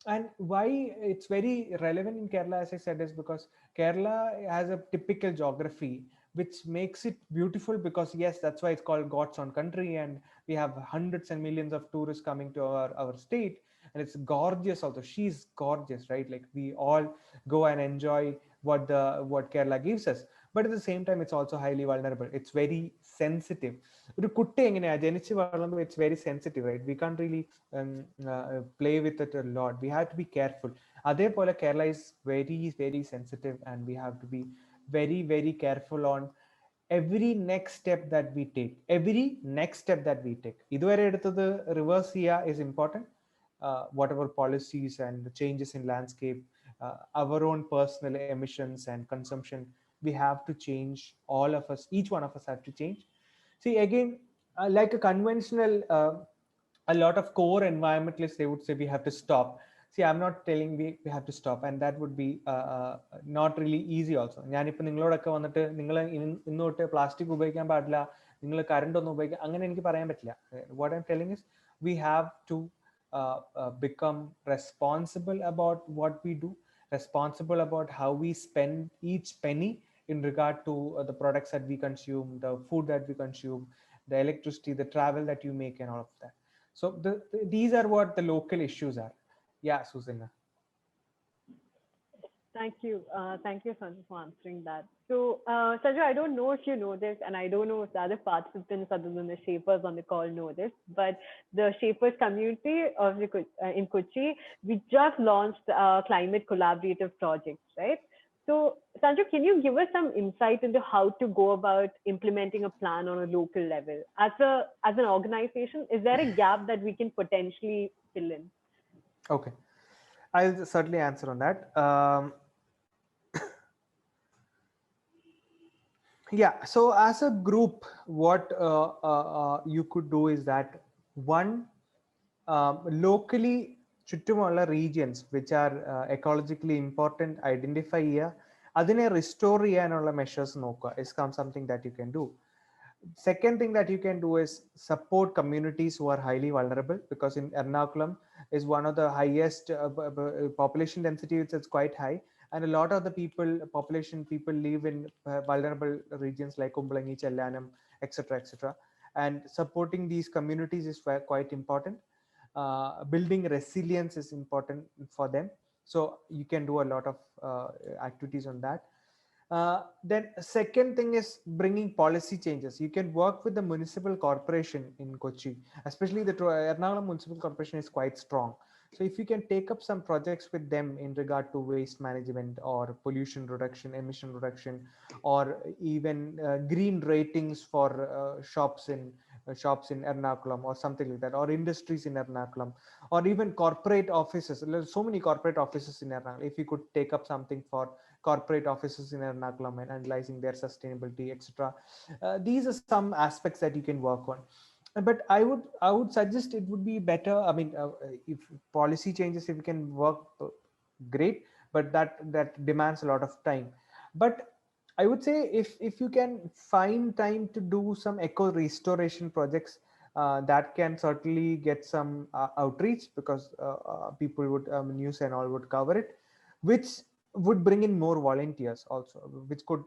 And why it's very relevant in Kerala, as I said, is because Kerala has a typical geography which makes it beautiful, because yes, that's why it's called God's own country, and we have hundreds and millions of tourists coming to our state, and it's gorgeous also. She's gorgeous, right? Like we all go and enjoy what Kerala gives us. But at the same time, it's also highly vulnerable. It's very sensitive. ഒരു കുട്ടി എങ്ങനെയാ ജനിച്ച് വളർന്നുമ്പോൾ it's very sensitive, right? We can't really play with it a lot. We have to be careful. അതേപോലെ Kerala is very, very sensitive, and we have to be very, very careful on every next step that we take. Every next step that we take. ഇതുവരെ എടുത്തത് reverse ചെയ്യുക is important. Whatever policies and the changes in landscape, our own personal emissions and consumption, we have to change. All of us, each one of us have to change. See, again, like a conventional, a lot of core environmentalists, they would say we have to stop. See, I'm not telling we have to stop, and that would be not really easy also. ഞാനിപ്പോൾ നിങ്ങളോടൊക്കെ വന്നിട്ട് നിങ്ങൾ ഇന്ന് തൊട്ട് plastic ഉപയോഗിക്കാൻ പാടില്ല, നിങ്ങൾ current ഒന്നും ഉപയോഗിക്കാൻ, അങ്ങനെ എനിക്ക് പറയാൻ പറ്റില്ല. What I'm telling is we have to become responsible about what we do, responsible about how we spend each penny in regard to the products that we consume, the food that we consume, the electricity, the travel that you make, and all of that. So these are what the local issues are. Yeah, Susanna. Thank you. Thank you, Sanju, for answering that. So, Sanju, I don't know if you know this, and I don't know if the other participants other than the Shapers on the call know this, but the Shapers community in Kochi, we just launched climate collaborative projects, right? So, Sanju, can you give us some insight into how to go about implementing a plan on a local level? As an organization, is there a gap that we can potentially fill in? Okay, I'll certainly answer on that. Yeah, so as a group, what you could do is that one, locally ചുറ്റുമുള്ള regions which are ecologically important identify ചെയ്യുക, അതിനെ restore ചെയ്യാനുള്ള measures നോക്കുക is something that you can do. Second thing that you can do is support communities who are highly vulnerable, because in Ernakulam is one of the highest population density, it's quite high, and a lot of the people live in vulnerable regions like Kumbalangi, Chellanam, etc., etc., and supporting these communities is quite important. Building resilience is important for them, so you can do a lot of activities on that. Then second thing is bringing policy changes. You can work with the municipal corporation in Kochi, especially the Ernakulam municipal corporation is quite strong. So if you can take up some projects with them in regard to waste management or pollution reduction, emission reduction, or even green ratings for shops in Ernakulam or something like that, or industries in Ernakulam, or even corporate offices. There's so many corporate offices in Ernakulam. If you could take up something for corporate offices in Ernakulam and analyzing their sustainability, etc. These are some aspects that you can work on. But I would suggest it would be better. I mean, if policy changes, if you can work, great. But that demands a lot of time. But I would say if you can find time to do some eco restoration projects, that can certainly get some outreach, because people would news and all would cover it, which would bring in more volunteers also, which could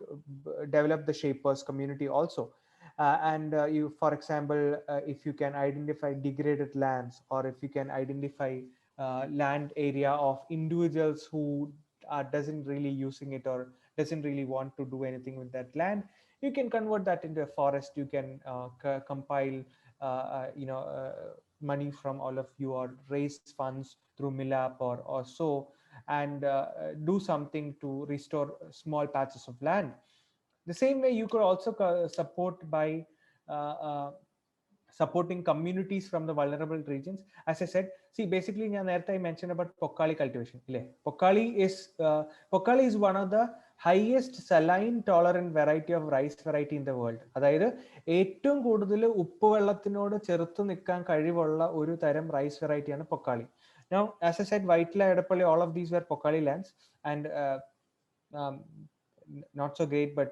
develop the Shapers community also. And you, for example, if you can identify degraded lands, or if you can identify land area of individuals who doesn't really using it or doesn't really want to do anything with that land, you can convert that into a forest. You can compile money from all of you, or raise funds through Millap or so, and do something to restore small patches of land. The same way you could also support by uh, uh, supporting communities from the vulnerable regions. As I said, see, basically ഞാൻ നേരത്തെ I mentioned about Pokali cultivation. Pokali is one of the highest saline tolerant variety of rice variety in the world. അതായത് ഏറ്റവും കൂടുതൽ ഉപ്പ് വെള്ളത്തിനോട് ചെറുത്ത് നിൽക്കാൻ കഴിവുള്ള ഒരു തരം റൈസ് വെറൈറ്റിയാണ് Pokkali. Now, as I said, Vaitla, Edappalli, all of these were Pokali lands, and um, not so great, but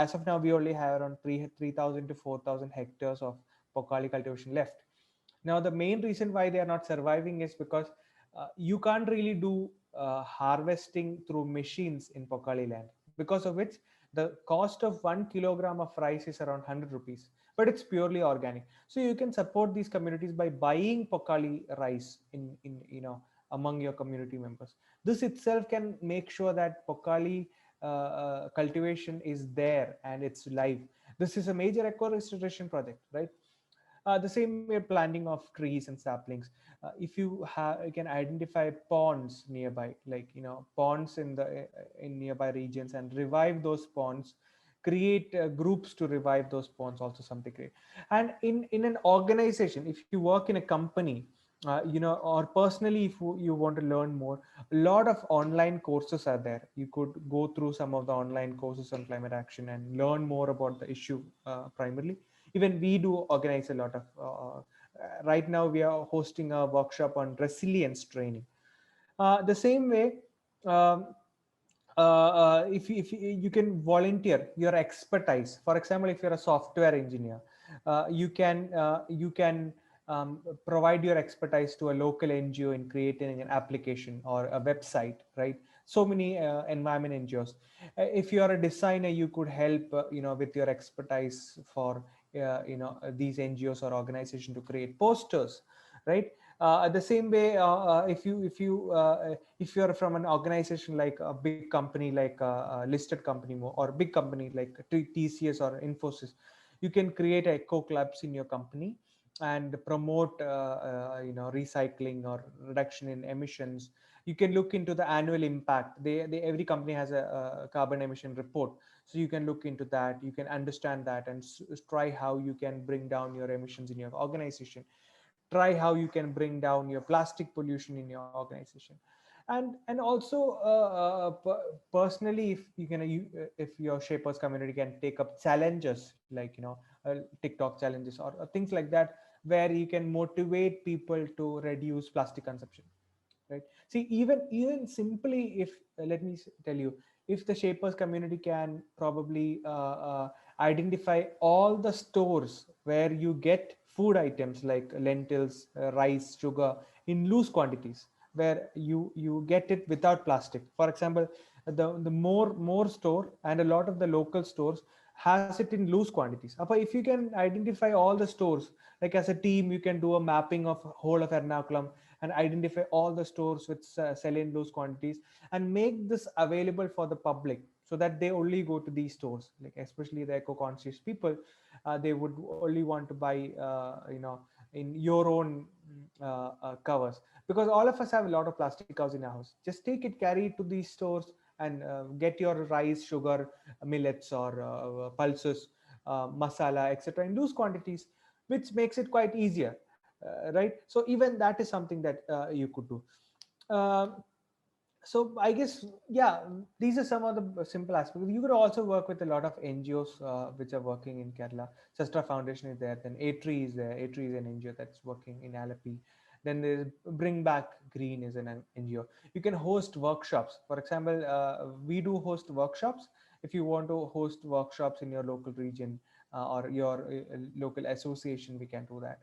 as of now we only have around 3,000 to 4,000 hectares of Pokali cultivation left. Now, the main reason why they are not surviving is because you can't really do harvesting through machines in Pokali land, because of which the cost of 1 kilogram of rice is around 100 rupees, but it's purely organic. So you can support these communities by buying Pokali rice in among your community members. This itself can make sure that Pokali cultivation is there and it's live. This is a major eco restoration project, right? The same way, planting of trees and saplings. If you can identify ponds nearby, like ponds in nearby regions, and revive those ponds, create groups to revive those ponds, also something great. And in an organization, if you work in a company, or personally, if you want to learn more, a lot of online courses are there. You could go through some of the online courses on climate action and learn more about the issue primarily. Even we do organize a lot of right now we are hosting a workshop on resilience training. The same way, um, if you can volunteer your expertise. For example, if you're a software engineer, you can provide your expertise to a local NGO in creating an application or a website, right? So many environment NGOs. If you are a designer, you could help with your expertise for these NGOs or organization to create posters, right? The same way, if you're from an organization like a big company, like a listed company, or big company like TCS or Infosys, you can create eco clubs in your company and promote recycling or reduction in emissions. You can look into the annual impact. Every company has a carbon emission report, so you can look into that. You can understand that and try how you can bring down your emissions in your organization. Try how you can bring down your plastic pollution in your organization. And also, personally, if if your shapers community can take up challenges like TikTok challenges or things like that, where you can motivate people to reduce plastic consumption, right? See, even simply, if let me tell you, if the shapers community can probably identify all the stores where you get food items like lentils, rice, sugar in loose quantities, where you get it without plastic. For example, the more store and a lot of the local stores has it in loose quantities. But if you can identify all the stores, like as a team, you can do a mapping of whole of Ernakulam and identify all the stores which sell in loose quantities, and make this available for the public, so that they only go to these stores, like especially the eco-conscious people. They would only want to buy in your own covers, because all of us have a lot of plastic covers in our house. Just take it, carry it to these stores, and get your rice, sugar, millets, or pulses, masala, etc. in loose quantities, which makes it quite easier, right? So even that is something that you could do. Um so I guess, yeah, these are some of the simple aspects. You could also work with a lot of NGOs which are working in Kerala. Sastra Foundation is there, then ATRI is there. ATRI is an NGO that's working in Alapi. Then there's Bring Back Green is an NGO. You can host workshops. For example, we do host workshops. If you want to host workshops in your local region or your local association, we can do that.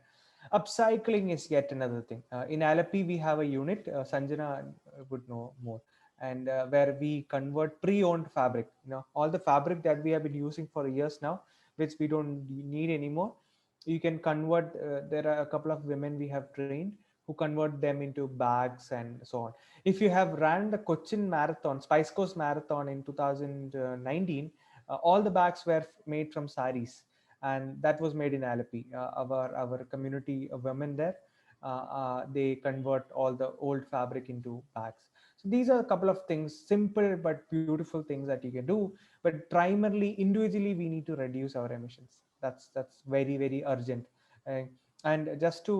Upcycling is yet another thing. In Alapi, we have a unit, Sanjana would know more, and where we convert pre-owned fabric. All the fabric that we have been using for years now, which we don't need anymore, you can convert. There are a couple of women we have trained who convert them into bags and so on. If you have ran the Cochin Marathon, Spice Coast Marathon in 2019, all the bags were made from saris, and that was made in Alleppey. Our community of women there, they convert all the old fabric into bags. So these are a couple of things, simple but beautiful things that you can do. But primarily, individually, we need to reduce our emissions. That's very very urgent. Uh, and just to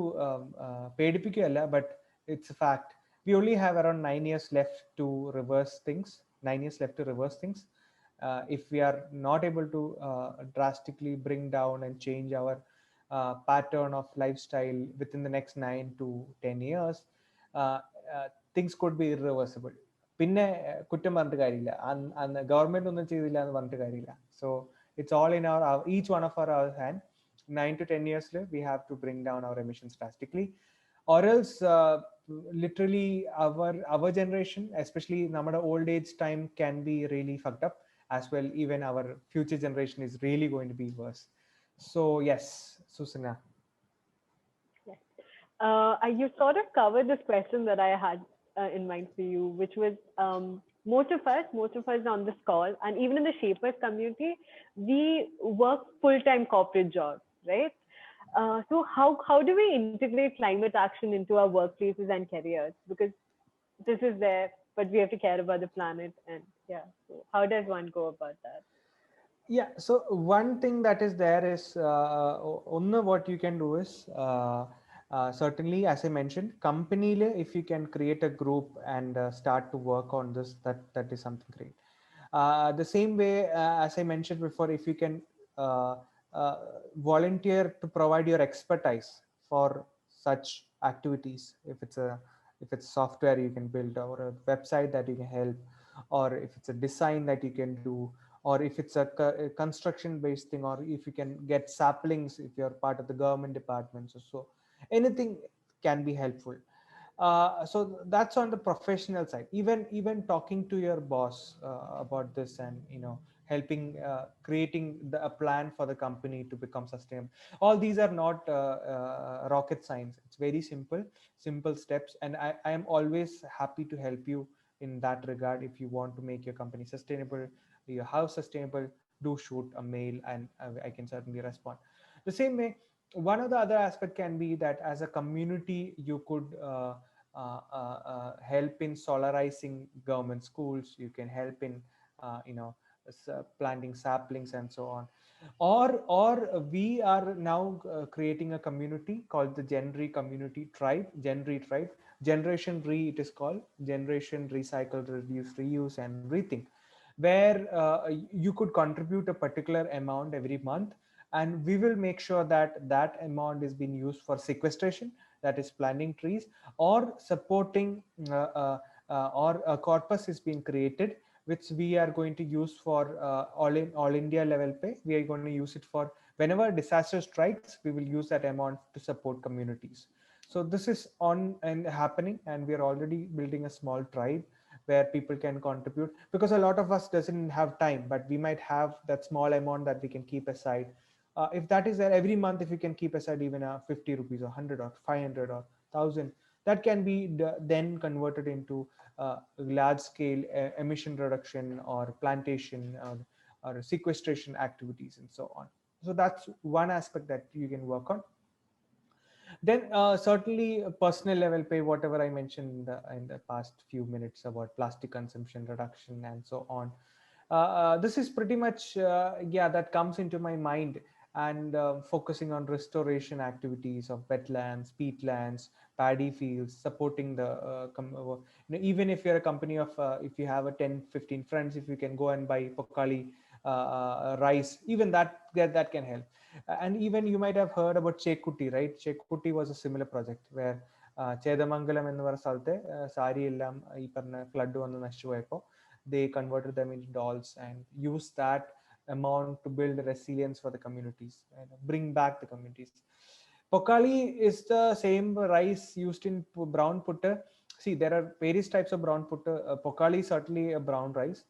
പേടിപ്പിക്കുകയല്ല, but it's a fact. We only have around 9 years left to reverse things. 9 years left to reverse things. If we are not able to drastically bring down and change our pattern of lifestyle within the next 9 to 10 years, uh, things could be irreversible. പിന്നെ കുറ്റം പറഞ്ഞിട്ട് കാര്യമില്ല, അന്ന് government ഒന്നും ചെയ്തില്ല എന്ന് പറഞ്ഞിട്ട് കാര്യമില്ല. So it's all in our each one of our hand. 9 to 10 years we have to bring down our emissions drastically, or else literally our generation, especially നമ്മുടെ old age time, can be really fucked up as well. Even our future generation is really going to be worse. So yes, Susana. Yes. You sort of covered this question that I had in mind for you, which was most of us on this call, and even in the Shapers community, we work full-time corporate jobs, right? So how do we integrate climate action into our workplaces and careers? Because this is there, but we have to care about the planet, and yeah. So how does one go about that? Yeah, so one thing that is there is what you can do is certainly, as I mentioned, company if you can create a group and start to work on this, that is something great. The same way, as I mentioned before, if you can uh, uh, volunteer to provide your expertise for such activities, if it's software you can build, or a website that you can help, or if it's a design that you can do, or if it's a construction based thing, or if you can get saplings if you're part of the government departments, or so anything can be helpful. So that's on the professional side. Even talking to your boss about this, and helping creating a plan for the company to become sustainable. All these are not rocket science. It's very simple steps, and I am always happy to help you in that regard. If you want to make your company sustainable, your house sustainable, do shoot a mail, and I can certainly respond. The same way, one of the other aspect can be that as a community you could help in solarizing government schools. You can help in planting saplings and so on. Or we are now creating a community called the Genre community tribe, Genre tribe. Generation Re, it is called Generation Recycle, Reduce, Reuse, and Rethink, where you could contribute a particular amount every month, and we will make sure that that amount is being used for sequestration, that is planting trees, or supporting or a corpus is being created, which we are going to use for all India level pay. We are going to use it for whenever disaster strikes, we will use that amount to support communities. So this is on and happening, and we are already building a small tribe where people can contribute, because a lot of us doesn't have time, but we might have that small amount that we can keep aside. If that is there every month, if you can keep aside even 50 rupees or 100 or 500 or 1000, that can be then converted into large scale emission reduction or plantation or sequestration activities and so on. So that's one aspect that you can work on. Then certainly personal level pay, whatever I mentioned in the past few minutes about plastic consumption reduction and so on. This is pretty much, yeah, that comes into my mind. And focusing on restoration activities of wetlands, peatlands, paddy fields, supporting the, even if you're a company of, if you have a 10-15 friends, if you can go and buy Pokali rice, even that can help. And even you might have heard about Chekutti, right? Chekutti was a similar project where Chedamangalam എന്ന് പറഞ്ഞ സ്ഥലത്തെ സാരി എല്ലാം ഈ പറഞ്ഞ flood വന്ന് നശിച്ചു പോയപ്പോൾ they converted them into dolls and used that amount to build resilience for the communities and bring back the communities. Pokali is the same rice used in brown putta. See, there are various types of brown putta. Pokali is certainly a brown rice.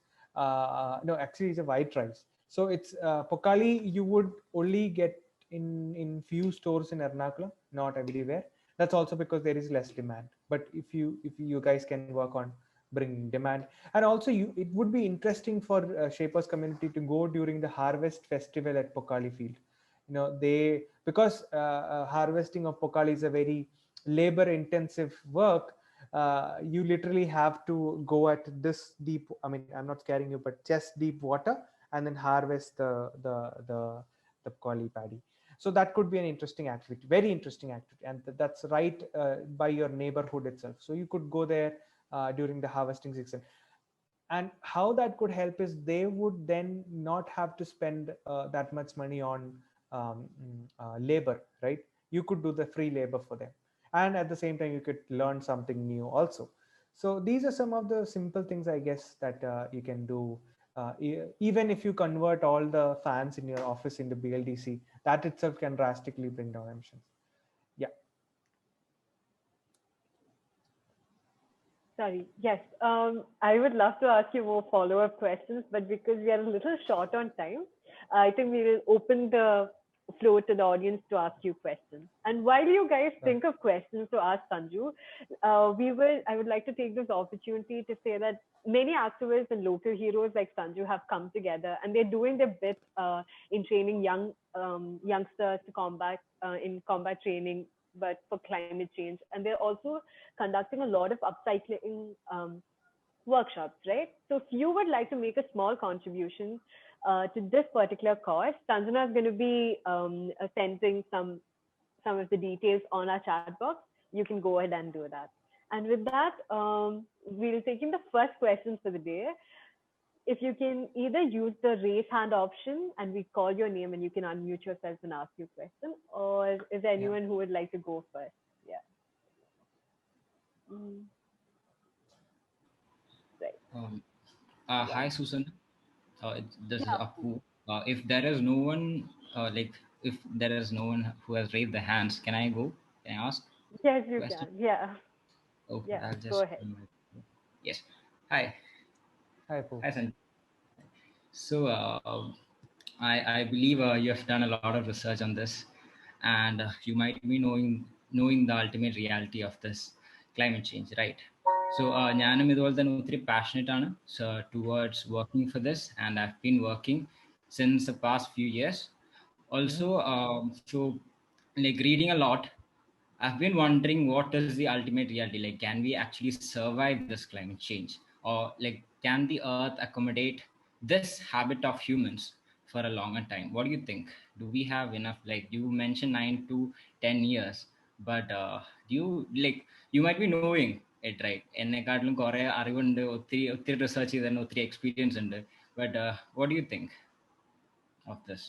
No, actually it's a white rice. So it's Pokali you would only get in few stores in Ernakulam, not everywhere. That's also because there is less demand. But if you guys can work on bringing demand, and also it would be interesting for Shapers community to go during the harvest festival at Pokali field. They, because harvesting of Pokali is a very labor intensive work. You literally have to go at this deep, I mean, I'm not scaring you, but chest deep water, and then harvest the Pokali paddy. So that could be an interesting activity, very interesting activity, and that's right by your neighborhood itself. So you could go there during the harvesting season. And how that could help is they would then not have to spend that much money on labor, right? You could do the free labor for them, and at the same time you could learn something new also. So these are some of the simple things, I guess, that you can do. Even if you convert all the fans in your office into BLDC, that itself can drastically bring down emissions. Yeah. Sorry. Yes. I would love to ask you more follow-up questions, but because we are a little short on time, I think we will open the floor to the audience to ask you questions. And while you guys think of questions to ask Sanju, I would like to take this opportunity to say that many activists and local heroes like Sanju have come together, and they're doing their bit in training youngsters to combat in combat training, but for climate change. And they're also conducting a lot of upcycling workshops, right? So if you would like to make a small contribution to this particular cause, Sanjana is going to be sending some of the details on our chat box. You can go ahead and do that. And with that, we'll take in the first question for the day. If you can either use the raise hand option and we call your name and you can unmute yourself and ask your question, or is there anyone who would like to go first? Yeah. Right. Hi, Susan. This is Yeah. Apu. If there is no one, if there is no one who has raised the hands, can I go? Can I ask Yes, you question? can. Yeah. Okay, Yeah. I'll Go just. ahead. Yes. Hi. Hi, Pooh. Hi, Sanjay. So I believe you have done a lot of research on this, and you might be knowing the ultimate reality of this climate change, right? So ഞാനും ഇതുപോലെ തന്നെ ഒത്തിരി passionate ആണ് towards working for this, and I've been working since the past few years. Also, so like reading a lot, I've been wondering what is the ultimate reality. Like, can we actually survive this climate change, or like, can the Earth accommodate this habit of humans for a longer time? What do you think? Do we have enough? Like, you mentioned 9 to 10 years, but do you like you might be knowing it, right? എന്നെക്കാട്ടിലും കുറെ അറിവുണ്ട്, ഒത്തിരി ഒത്തിരി research ചെയ്തിട്ടുണ്ട്, ഒത്തിരി experience ഉണ്ട്. But what do you think of this?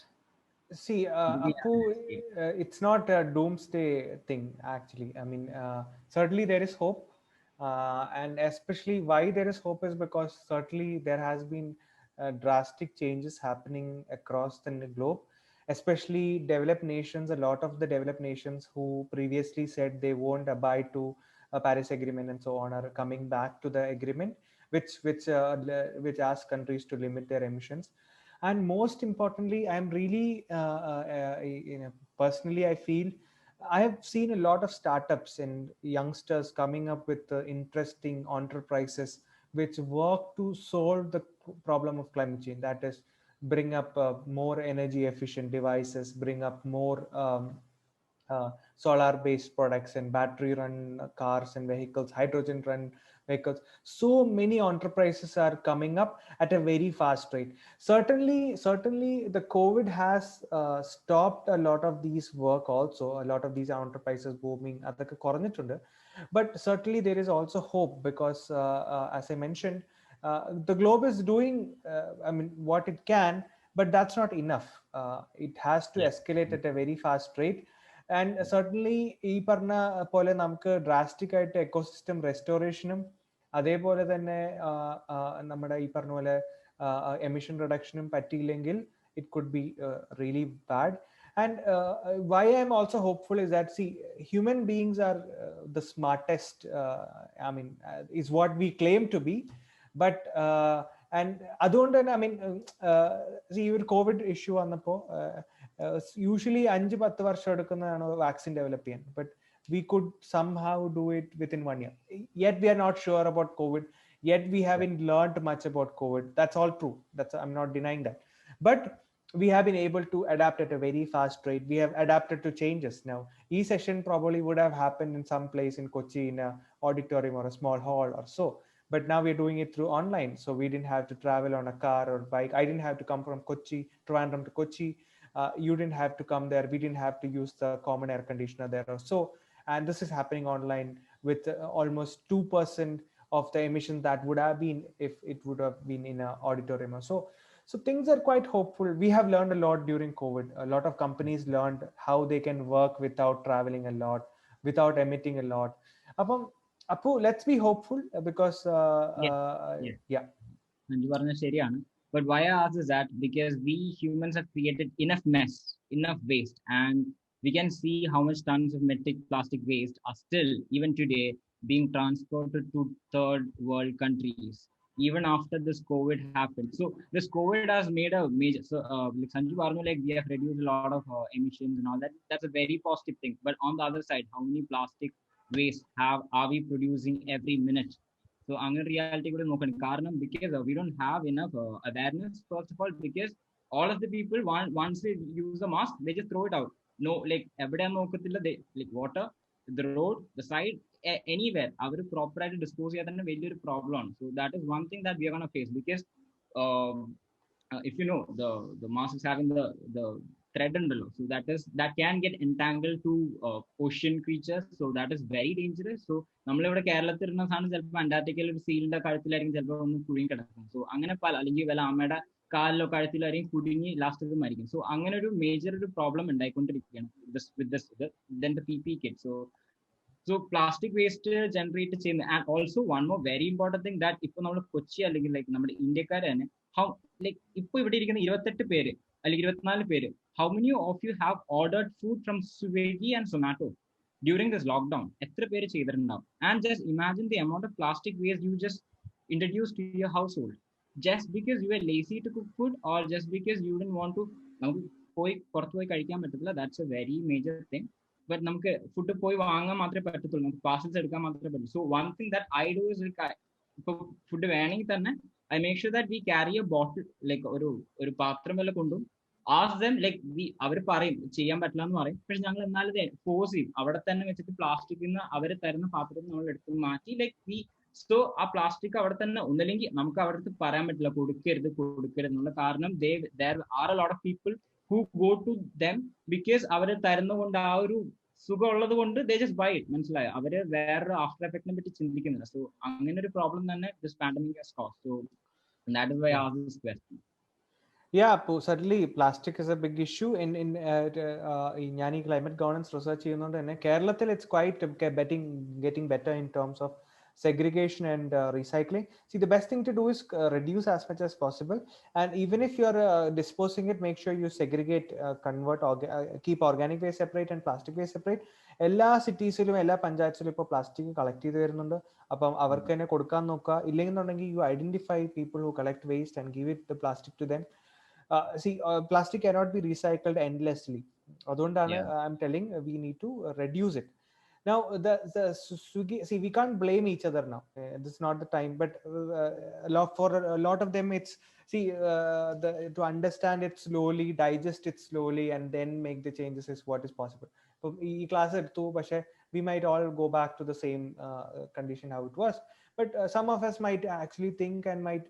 See, Do we have Apu, enough? it's not a doomsday thing, actually. I mean, certainly there is hope. And especially why there is hope is because certainly there has been drastic changes happening across the globe, especially developed nations. A lot of the developed nations who previously said they won't abide to a Paris Agreement and so on are coming back to the agreement, which asks countries to limit their emissions. And most importantly, I'm really personally, I feel I have seen a lot of startups and youngsters coming up with interesting enterprises which work to solve the problem of climate change. That is, bring up more energy efficient devices, bring up more solar based products and battery run cars and vehicles, hydrogen run vehicles. So many enterprises are coming up at a very fast rate. Certainly the COVID has stopped a lot of these work also, a lot of these enterprises booming അതൊക്കെ കുറഞ്ഞിട്ടുണ്ട്. But certainly there is also hope because as I mentioned, the globe is doing I mean what it can, but that's not enough. It has to Yeah. escalate at a very fast rate. And suddenly ഈ പറഞ്ഞ പോലെ നമുക്ക് drastic ആയിട്ട് ecosystem റെസ്റ്റോറേഷനും അതേപോലെ തന്നെ നമ്മുടെ ഈ പറഞ്ഞ പോലെ എമിഷൻ റിഡക്ഷനും പറ്റിയില്ലെങ്കിൽ it could be really bad. And why I'm also hopeful is that, see, human beings are the smartest, I mean, is what we claim to be. But And അതുകൊണ്ട് തന്നെ I mean ഈ ഒരു Covid issue വന്നപ്പോൾ usually 5-10 വർഷം എടുക്കുന്നതാണ് vaccine develop ചെയ്യാൻ, but we could somehow do it within 1 year. Yet we are not sure about COVID. Yet we haven't learned much about COVID. That's all true. I'm not denying that. But we have been able to adapt at a very fast rate. We have adapted to changes. Now, e-session probably would have happened in some place in Kochi in a auditorium or a small hall or so. But now we're doing it through online. So we didn't have to travel on a car or bike. I didn't have to come from Trivandrum to Kochi. You didn't have to come there. We didn't have to use the common air conditioner there or so. And this is happening online with almost 2% of the emissions that would have been if it would have been in an auditorium or so. So things are quite hopeful. We have learned a lot during COVID. A lot of companies learned how they can work without traveling a lot, without emitting a lot. Appu, let's be hopeful because yeah. But why I ask is that because we humans have created enough mess, enough waste, and we can see how much tons of plastic waste are still, even today, being transported to third world countries, even after this COVID happened. So this COVID has made a major, so like Sanju Varno, like we have reduced a lot of emissions and all that. That's a very positive thing. But on the other side, how many plastic waste are we producing every minute? So അങ്ങനെ reality കൂടെ നോക്കണം. കാരണം because we don't have enough awareness, first of all, because all of the people once they use the mask, they just throw it out. No, like എവിടെയാ നോക്കത്തില്ല, they like water, the road, the side, anywhere അവർ proper ആയിട്ട് dispose ചെയ്യാൻ തന്നെ വലിയൊരു problem ആണ്. So that is one thing that we are going to face because um, if you know the mask is having the thread below, so that can get entangled to ocean creatures, so that is very dangerous. So നമ്മളിവിടെ കേരളത്തിൽ ഇരുന്ന സാധനം ചിലപ്പോൾ അന്റാർട്ടിക്കയിൽ ഒരു സീലിന്റെ കഴുത്തിലായിരിക്കും ചിലപ്പോൾ ഒന്ന് കുടുങ്ങി കിടക്കും. സോ അങ്ങനെ പല അല്ലെങ്കിൽ വല്ല അമ്മയുടെ കാലിലോ കഴുത്തിലായിരിക്കും കുടുങ്ങി ലാസ്റ്റ് മരിക്കും. സോ അങ്ങനെ ഒരു മേജർ ഒരു problem ഉണ്ടായിക്കൊണ്ടിരിക്കുകയാണ് then the PP kit. So plastic waste generate ചെയ്യുന്ന, and also one more very important thing that ഇപ്പൊ നമ്മൾ കൊച്ചി അല്ലെങ്കിൽ ലൈക്ക് നമ്മുടെ ഇന്ത്യക്കാർ തന്നെ how like ഇപ്പൊ ഇവിടെ ഇരിക്കുന്ന 28 പേര് അല്ലെങ്കിൽ 24 പേര്, how many of you have ordered food from Swiggy and Zomato during this lockdown? എത്ര പേര് ചെയ്തിട്ടുണ്ടാവും? And just imagine the amount of plastic waste you just introduced to your household just because you were lazy to cook food or just because you didn't want to നമുക്ക് പോയി പുറത്ത് പോയി കഴിക്കാൻ പറ്റത്തില്ല. That's a very major thing. But നമുക്ക് food പോയി വാങ്ങാൻ മാത്രമേ പറ്റത്തുള്ളൂ, നമുക്ക് പാർസൽസ് എടുക്കാൻ മാത്രമേ പറ്റൂ. So one thing that I do is ഇപ്പൊ ഫുഡ് വേണമെങ്കിൽ തന്നെ I make sure that we carry A bottle, like ഒരു പാത്രം വല്ല കൊണ്ടും ആസ് ദം ലൈക്ക് അവർ പറയും ചെയ്യാൻ പറ്റില്ല എന്ന് പറയും, പക്ഷെ ഞങ്ങൾ എന്നാലും ഫോഴ്സ് ചെയ്യും അവിടെ തന്നെ വെച്ചിട്ട് പ്ലാസ്റ്റിക്കിൽ നിന്ന് അവർ തരുന്ന പാത്രത്തിൽ നമ്മൾ എടുത്ത് മാറ്റി ലൈക്ക് സോ ആ പ്ലാസ്റ്റിക് അവിടെ തന്നെ ഒന്നല്ലെങ്കിൽ നമുക്ക് അവിടുത്തെ പറയാൻ പറ്റില്ല കൊടുക്കരുത് എന്നുള്ള കാരണം there are a lot of people who go to them because അവര് തരുന്നതുകൊണ്ട് ആ ഒരു സുഖം ഉള്ളത് കൊണ്ട് they just buy it. മനസ്സിലായോ? അവര് വേറൊരു ആഫ്റ്റർ എഫക്റ്റിനെ പറ്റി ചിന്തിക്കുന്നില്ല. സോ അങ്ങനെ ഒരു പ്രോബ്ലം തന്നെ this pandemic has caused. So that is why I asked this question. Yeah, certainly plastic is a big issue in ഞാൻ ഈ climate governance research ചെയ്യുന്നതുകൊണ്ട് തന്നെ കേരളത്തിൽ it's quite getting better in terms of segregation and recycling. See, the best thing to do is reduce as much as possible, and even if you're disposing it, make sure you segregate, keep organic waste separate and plastic waste separate. എല്ലാ സിറ്റീസിലും എല്ലാ പഞ്ചായത്തിലും ഇപ്പോൾ plastic collect ചെയ്ത് വരുന്നുണ്ട്. അപ്പം അവർക്ക് തന്നെ കൊടുക്കാൻ നോക്കുക. ഇല്ലെന്നുണ്ടെങ്കിൽ you identify people who collect waste and give it the plastic to them. Plastic cannot be recycled endlessly. അതുകൊണ്ടാണ് I'm telling we need to reduce it. Now the Swiggy, see, we can't blame each other now. This is not the time, but for a lot of them it's to understand it slowly, digest it slowly, and then make the changes is what is possible. So ee class eduthu, പക്ഷേ we might all go back to the same condition how it was, but some of us might actually think and might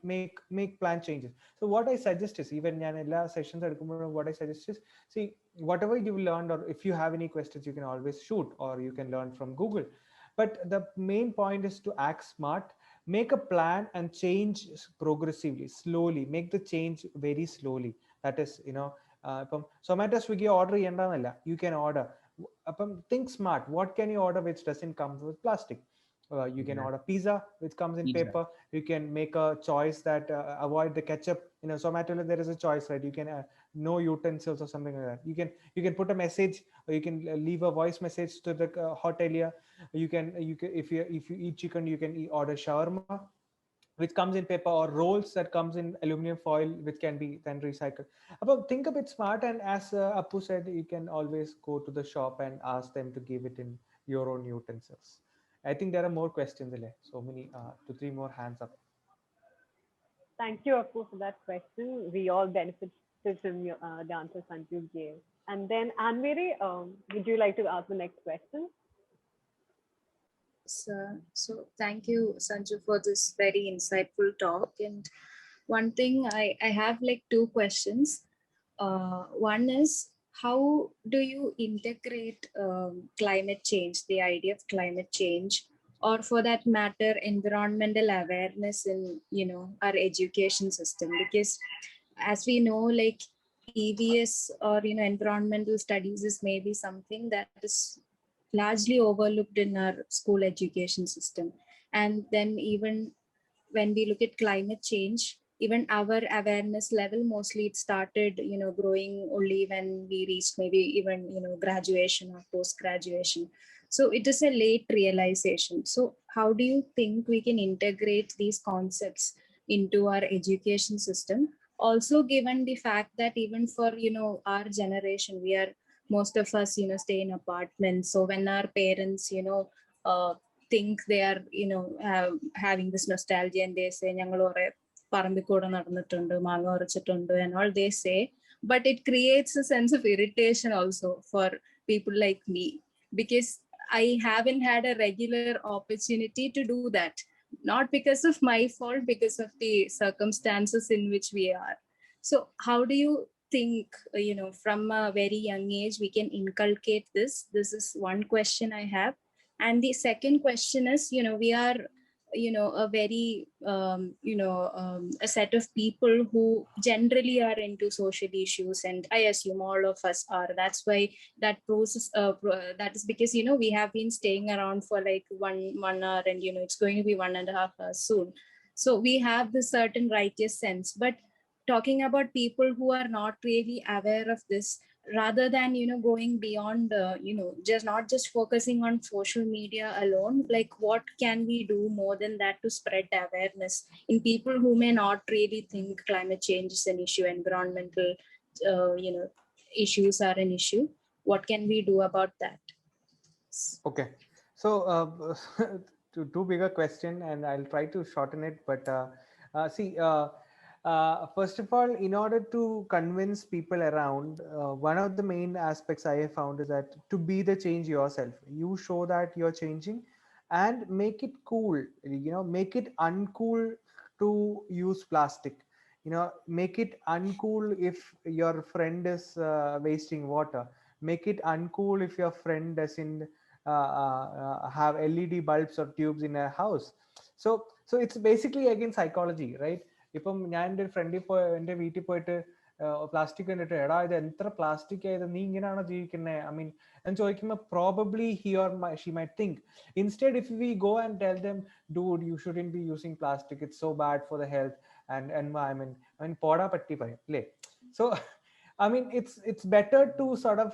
make plan changes. So what I suggest is, even ഞാൻ എല്ലാ sessions എടുക്കുമ്പോഴും what I suggest is, see, whatever you've learned, or if you have any questions you can always shoot, or you can learn from Google, but the main point is to act smart, make a plan and change progressively, slowly, make the change very slowly. That is, ഇപ്പം Zomato Swiggy order ചെയ്യണ്ടെന്നല്ല, you can order. അപ്പം think smart, what can you order which doesn't come with plastic? You can order pizza which comes in paper. You can make a choice that avoid the ketchup. Zomato, there is a choice, right? You can no utensils or something like that. You can put a message, or you can leave a voice message to the hotelier. You can if you eat chicken, you can order shawarma. which comes in paper, or rolls that comes in aluminum foil, which can be then recycled. About think a bit smart, and as Apu said, you can always go to the shop and ask them to give it in your own utensils. I think there are more questions, Ile. So many, 2 3 more hands up. Thank you, Apu, for that question. We all benefited from the answer Sanju gave. And then, Anne-Marie, would you like to ask the next question? So thank you, Sanju, for this very insightful talk. And one thing I have like two questions. One is, how do you integrate climate change, the idea of climate change, or for that matter, environmental awareness in, our education system? Because as we know, like EVS or, environmental studies is maybe something that is largely overlooked in our school education system. And then even when we look at climate change, even our awareness level, mostly it started, growing only when we reached maybe even, graduation or post-graduation. So it is a late realization. So how do you think we can integrate these concepts into our education system? Also, given the fact that even for, our generation, most of us, stay in apartments. So when our parents, think they are, having this nostalgia, and they say, "ഞങ്ങൾ കുറെ പറമ്പിൽ കൂടെ നടന്നിട്ടുണ്ട്, മാങ്ങ പറിച്ചിട്ടുണ്ട്," and all they say, but it creates a sense of irritation also for people like me, because I haven't had a regular opportunity to do that, not because of my fault, because of the circumstances in which we are. So how do you think, from a very young age we can inculcate this? This is one question I have. And the second question is, we are, a very, a set of people who generally are into social issues, and I assume all of us are. That's why that process, that is because, we have been staying around for like one hour, and, it's going to be 1.5 hours soon. So we have this certain righteous sense. But talking about people who are not really aware of this, rather than, going beyond, just not just focusing on social media alone, like what can we do more than that to spread awareness in people who may not really think climate change is an issue, environmental, issues are an issue? What can we do about that? Okay, so too big a question, and I'll try to shorten it. But see, first of all, in order to convince people around, one of the main aspects I have found is that to be the change yourself, you show that you're changing, and make it cool. Make it uncool to use plastic. Make it uncool if your friend is wasting water. Make it uncool if your friend doesn't have LED bulbs or tubes in a house. So it's basically again psychology, right? ഇപ്പം ഞാൻ എൻ്റെ ഫ്രണ്ടിൽ എൻ്റെ വീട്ടിൽ പോയിട്ട് plastic കണ്ടിട്ട്, എടാ ഇത് എത്ര പ്ലാസ്റ്റിക് ആയത്, നീ ഇങ്ങനെയാണോ ജീവിക്കുന്നത്, ഐ മീൻ എന്ന് ചോദിക്കുമ്പോൾ probably he or she my think. Instead if we go and tell them, dude you shouldn't be using plastic, it's so bad for the health and environment, I mean പോടാ പറ്റി പറയും അല്ലേ? So I mean, it's better to sort of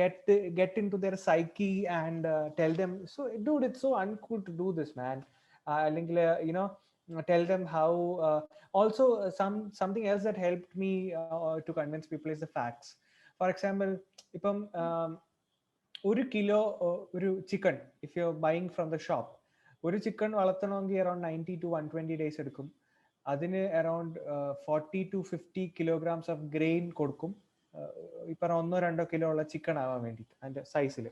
get into their psyche and tell them, so dude, it's so uncool to do this, man. Tell them how. Also, something else that helped me to convince people is the facts. For example, ipam ഒരു kilo ഒരു chicken, if you're buying from the shop, ഒരു chicken വളർത്തണമെങ്കിൽ around 90 to 120 days എടുക്കും. അതിന് around 40 to 50 kilograms of grain കൊടുക്കും, ഇപ്പം 1-2 kilo ഉള്ള chicken ആവാൻ വേണ്ടിയിട്ട് അതിൻ്റെ സൈസിൽ.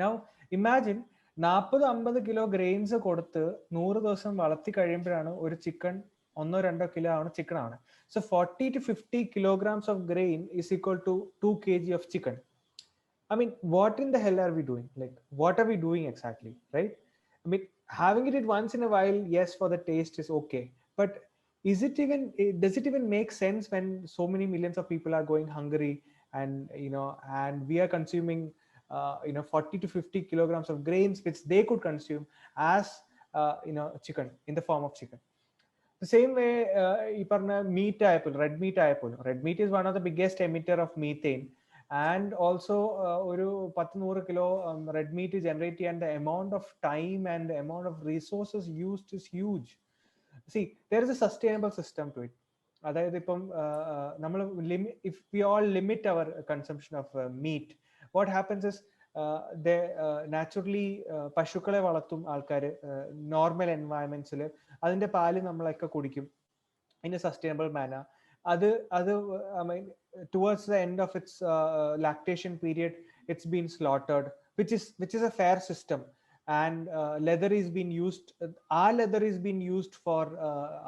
നൗ ഇമാജിൻ 40-50 കിലോ ഗ്രെയിൻസ് കൊടുത്ത് 100 ദിവസം വളർത്തി കഴിയുമ്പോഴാണ് ഒരു ചിക്കൻ 1-2 കിലോ ആണ് ചിക്കൻ ആണ്. So 40 to 50 kilograms of grain is equal to 2 kg of chicken. I mean, what in the hell are we doing? Like, what are we doing exactly, right? I mean, having it once in a while, yes, for the taste is okay. But does it even make sense when so many millions of people are going hungry, and we are consuming, 40 to 50 kilograms of grains, which they could consume as, chicken, in the form of chicken. The same way, red meat is one of the biggest emitter of methane. And also, ഒരു 10-100 kilo red meat generate, and the amount of time and the amount of resources used is huge. See, there is a sustainable system to it. അതായത് ഇപ്പം നമ്മൾ if we all limit our consumption of meat, what happens is they naturally പശുക്കളെ വളർത്തും ആൾക്കാർ normal എൻവയൺമെന്റ്സിൽ. അതിന്റെ പാല് നമ്മളൊക്കെ കുടിക്കും in a sustainable manner. അത് I mean, towards the end of its lactation period, it's been slaughtered, which is a fair system. And leather is being used, our leather is being used for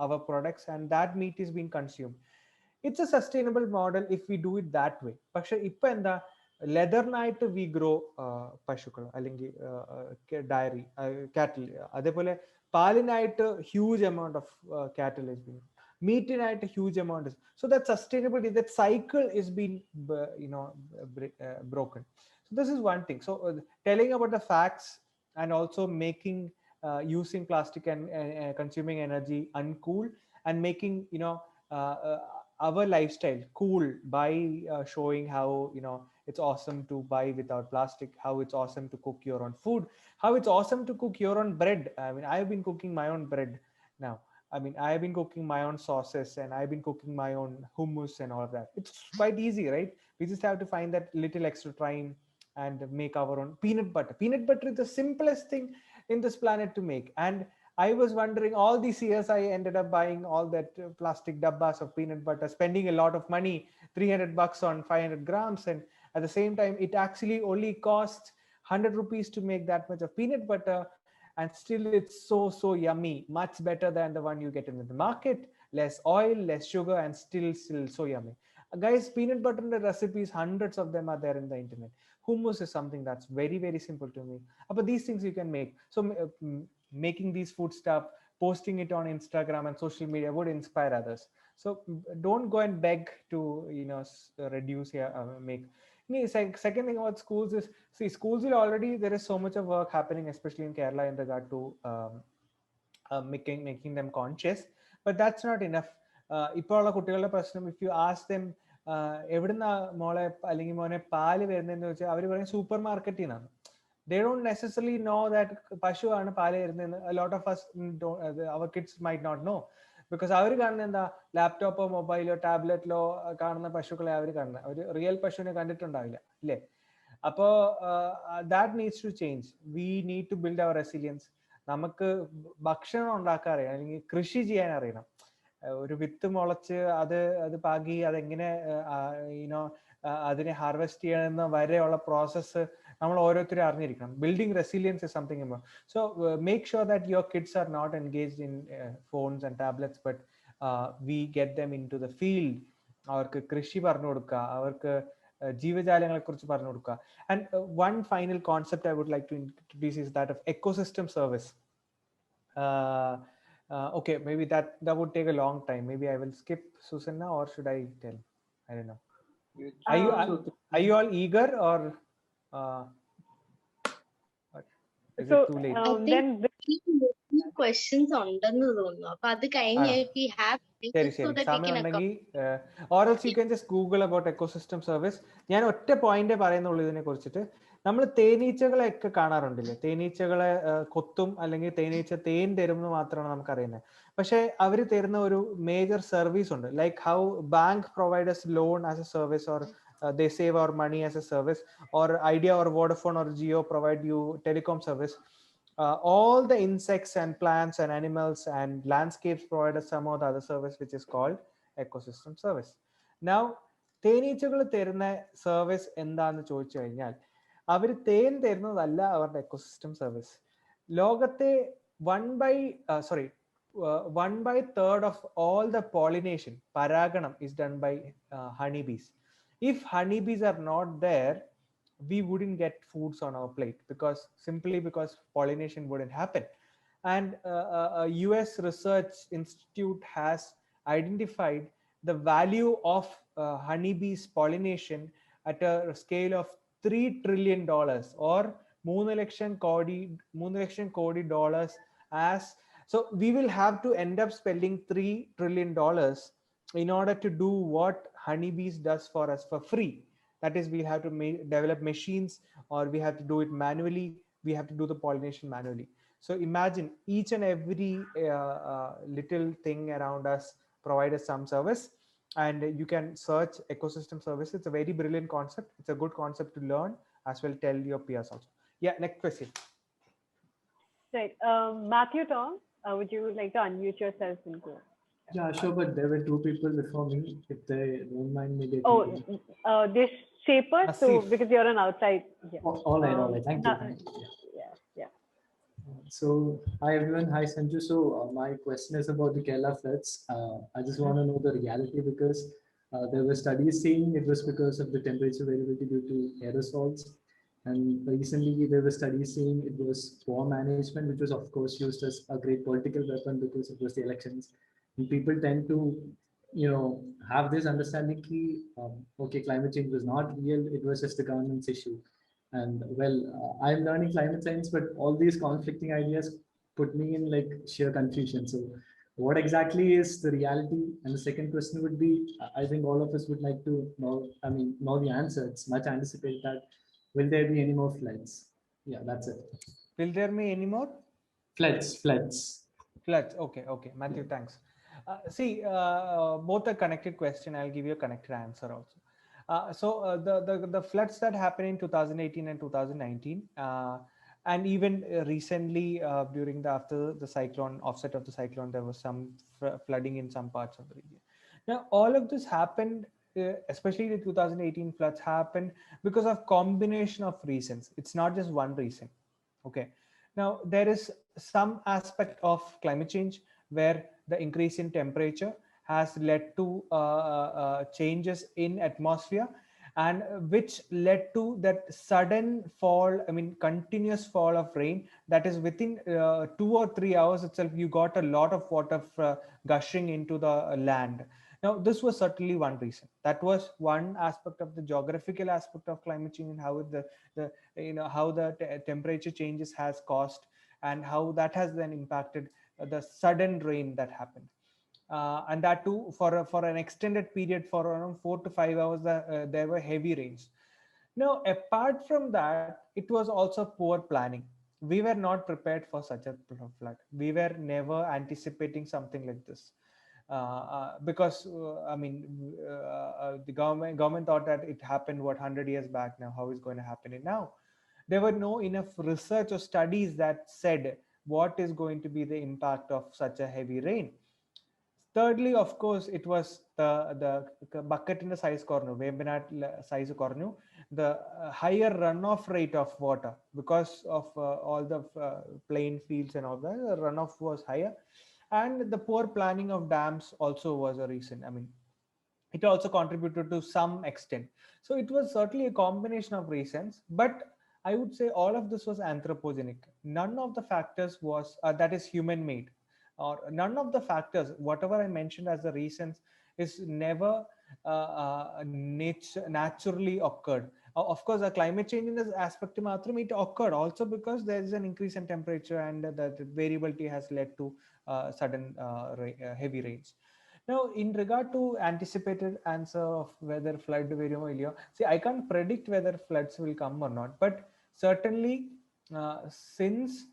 our products, and that meat is being consumed. It's a sustainable model if we do it that way. പക്ഷെ ഇപ്പൊ എന്താ, ലെതറിനായിട്ട് V grow പശുക്കൾ അല്ലെങ്കിൽ dairy cattle, അതേപോലെ പാലിനായിട്ട് huge amount of cattle is been, meat huge amount is, so that sustainability, that cycle is being broken. So this is one thing. So telling about the facts and also making using plastic and consuming energy uncool, and making our lifestyle cool by showing how it's awesome to buy without plastic, how it's awesome to cook your own food, how it's awesome to cook your own bread. I mean, I've been cooking my own bread now. I mean, I've been cooking my own sauces, and I've been cooking my own hummus and all of that. It's quite easy, right? We just have to find that little extra time and make our own peanut butter. Peanut butter is the simplest thing in this planet to make. And I was wondering, all these years I ended up buying all that plastic dabbas of peanut butter, spending a lot of money, $300 on 500 grams. And at the same time, it actually only costs 100 rupees to make that much of peanut butter. And still it's so yummy, much better than the one you get in the market. Less oil, less sugar, and still so yummy. Guys, peanut butter recipes, hundreds of them are there in the internet. Hummus is something that's very, very simple to me. But these things you can make. So making these food stuff, posting it on Instagram and social media would inspire others. So don't go and beg to reduce here, make. Second thing about schools is, see, schools will already, there is so much of work happening, especially in Kerala, in regard to making them conscious, but that's not enough. ഇപ്പോൾ ഉള്ള കുട്ടികളുടെ പ്രശ്നം, if you ask them എവിടുന്ന മോളെ അല്ലെങ്കിൽ മോനെ പാല് വരുന്നതെന്ന് വെച്ചാൽ അവർ പറയും സൂപ്പർ മാർക്കറ്റിൽ നിന്നാണ്. They don't necessarily know that പശു ആണ് പാല് വരുന്നതെന്ന്. A lot of us our kids might not know, because അവർ കാണുന്ന എന്താ, ലാപ്ടോപ്പോ മൊബൈലോ ടാബ്ലറ്റിലോ കാണുന്ന പശുക്കളെ അവർ കാണുന്നത്, ഒരു റിയൽ പശുവിനെ കണ്ടിട്ടുണ്ടാവില്ല, ഇല്ലേ? അപ്പോ that needs to change. We need to build our resilience. നമുക്ക് ഭക്ഷണം ഉണ്ടാക്കാൻ അറിയണം, അല്ലെങ്കിൽ കൃഷി ചെയ്യാൻ അറിയണം. ഒരു വിത്ത് മുളച്ച് അത് പാകി അതെങ്ങനെ അതിനെ ഹാർവെസ്റ്റ് ചെയ്യണമെന്ന വരെയുള്ള പ്രോസസ്സ് നമ്മൾ ഓരോരുത്തരും അറിഞ്ഞിരിക്കണം. Building resilience is something important. So make sure that your kids are not engaged in phones and tablets, but we get them into the field. അവർക്ക് കൃഷി പറഞ്ഞു കൊടുക്കുക, അവർക്ക് ജീവജാലങ്ങളെ കുറിച്ച് പറഞ്ഞു കൊടുക്കുക. And one final concept I would like to introduce is that of ecosystem service. Okay, maybe that would take a long time. Maybe I will skip, Susanna, or should I tell? I don't know. Are you all eager, or is it too late? Then questions ഉണ്ടെന്ന് തോന്നുന്നു. അപ്പൊ അത് കഴിഞ്ഞ് സമയം ഉണ്ടെങ്കിൽ, or else you can just Google about ecosystem service. ഞാൻ ഒറ്റ point പറയുന്നുള്ളൂ ഇതിനെ കുറിച്ചിട്ട്. നമ്മൾ തേനീച്ചകളെ ഒക്കെ കാണാറുണ്ടല്ലേ, തേനീച്ചകളെ കൊത്തും അല്ലെങ്കിൽ തേനീച്ച തേൻ തരും എന്ന് മാത്രമാണ് നമുക്കറിയുന്നത്. പക്ഷെ അവർ തരുന്ന ഒരു മേജർ സർവീസ് ഉണ്ട്, like how bank providers loan as A service, or they save our money as a service, or Idea or Vodafone or Jio provide you telecom service. All the insects and plants and animals and landscapes provide some of the other service which is called ecosystem service. Now തേനീച്ചകൾ തരുന്ന service എന്താന്ന് ചോദിച്ചു കഴിഞ്ഞാൽ, അവർ തേൻ തരുന്നതല്ല അവരുടെ ecosystem service. ലോകത്തെ 1/3 of all the pollination, paraganam, is done by honeybees. If honeybees are not there, we wouldn't get foods on our plate, simply because pollination wouldn't happen. And a US research institute has identified the value of honeybees pollination at a scale of $3 trillion, or 3 lakh crore dollars. So we will have to end up spending $3 trillion in order to do what honeybees does for us for free. That is, we have to develop machines, or we have to do it manually. We have to do the pollination manually. So imagine each and every little thing around us provide us some service, and you can search ecosystem service. It's a very brilliant concept. It's a good concept to learn as well. Tell your peers also. Yeah, next question. Right. Matthew Tom, would you like to unmute yourself and go? Yeah, sure, but there were two people before me. If they don't mind me taking Oh, this shaper. So Asif. because you're on outside. Yeah. all right. Thank you. Yeah. Yeah. So, hi everyone. Hi Sanju. So, my question is about the Kerala floods. I just want to know the reality because there were studies saying it was because of the temperature variability due to aerosols. And recently, there were studies saying it was poor management, which was, of course, used as a great political weapon because it was the elections. And people tend to, have this understanding that, okay, climate change was not real, it was just the government's issue. And well, I'm learning climate science, but all these conflicting ideas put me in like sheer confusion. So, what exactly is the reality? And the second question would be, I think all of us would like to know. I mean, know the answer. It's much anticipated that will there be any more floods? Yeah, that's it. Will there be any more? Floods. Floods. Okay. Matthew, thanks. See, both are connected question. I'll give you a connected answer also. The floods that happened in 2018 and 2019, and even recently during the after the cyclone offset of the cyclone, there was some flooding in some parts of the region. Now, all of this happened, especially the 2018 floods happened because of combination of reasons. It's not just one reason. Okay. Now, there is some aspect of climate change where the increase in temperature has led to changes in atmosphere, and which led to that sudden fall, I mean continuous fall of rain, that is within 2 or 3 hours itself you got a lot of water gushing into the land. Now, this was certainly one reason. That was one aspect of the geographical aspect of climate change, and how how the temperature changes has caused, and how that has then impacted the sudden rain that happened. And that too for an extended period, for around 4 to 5 hours, there were heavy rains. Now, apart from that, it was also poor planning. We were not prepared for such a flood. We were never anticipating something like this. Because the government thought that it happened 100 years back. Now how is going to happen it now? There were no enough research or studies that said what is going to be the impact of such a heavy rain. Thirdly, of course, it was the bucket in the size corner, webinar size corner, the higher runoff rate of water because of all the plain fields and all that. The runoff was higher, and the poor planning of dams also was a reason. I mean, it also contributed to some extent. So it was certainly a combination of reasons, but I would say all of this was anthropogenic. None of the factors was that is human made, or none of the factors, whatever I mentioned as the reasons, is never naturally occurred. Of course, a climate change in this aspect it occurred also because there is an increase in temperature, and the variability has led to sudden heavy rains. Now, in regard to anticipated answer of whether flood will, see, I can't predict whether floods will come or not, but certainly since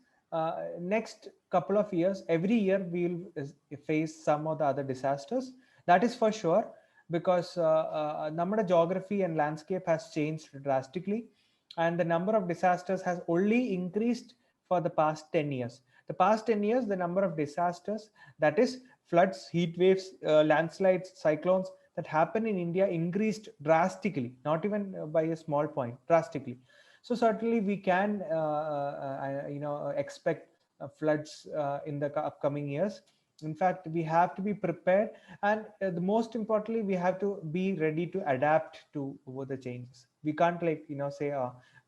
next couple of years, every year we'll face some of the other disasters. That is for sure, because our geography and landscape has changed drastically, and the number of disasters has only increased for the past 10 years. The past 10 years, the number of disasters, that is floods, heat waves, landslides, cyclones that happen in India increased drastically, not even by a small point, drastically. So certainly we can, expect floods in the upcoming years. In fact, we have to be prepared, and the most importantly, we have to be ready to adapt to the changes. We can't say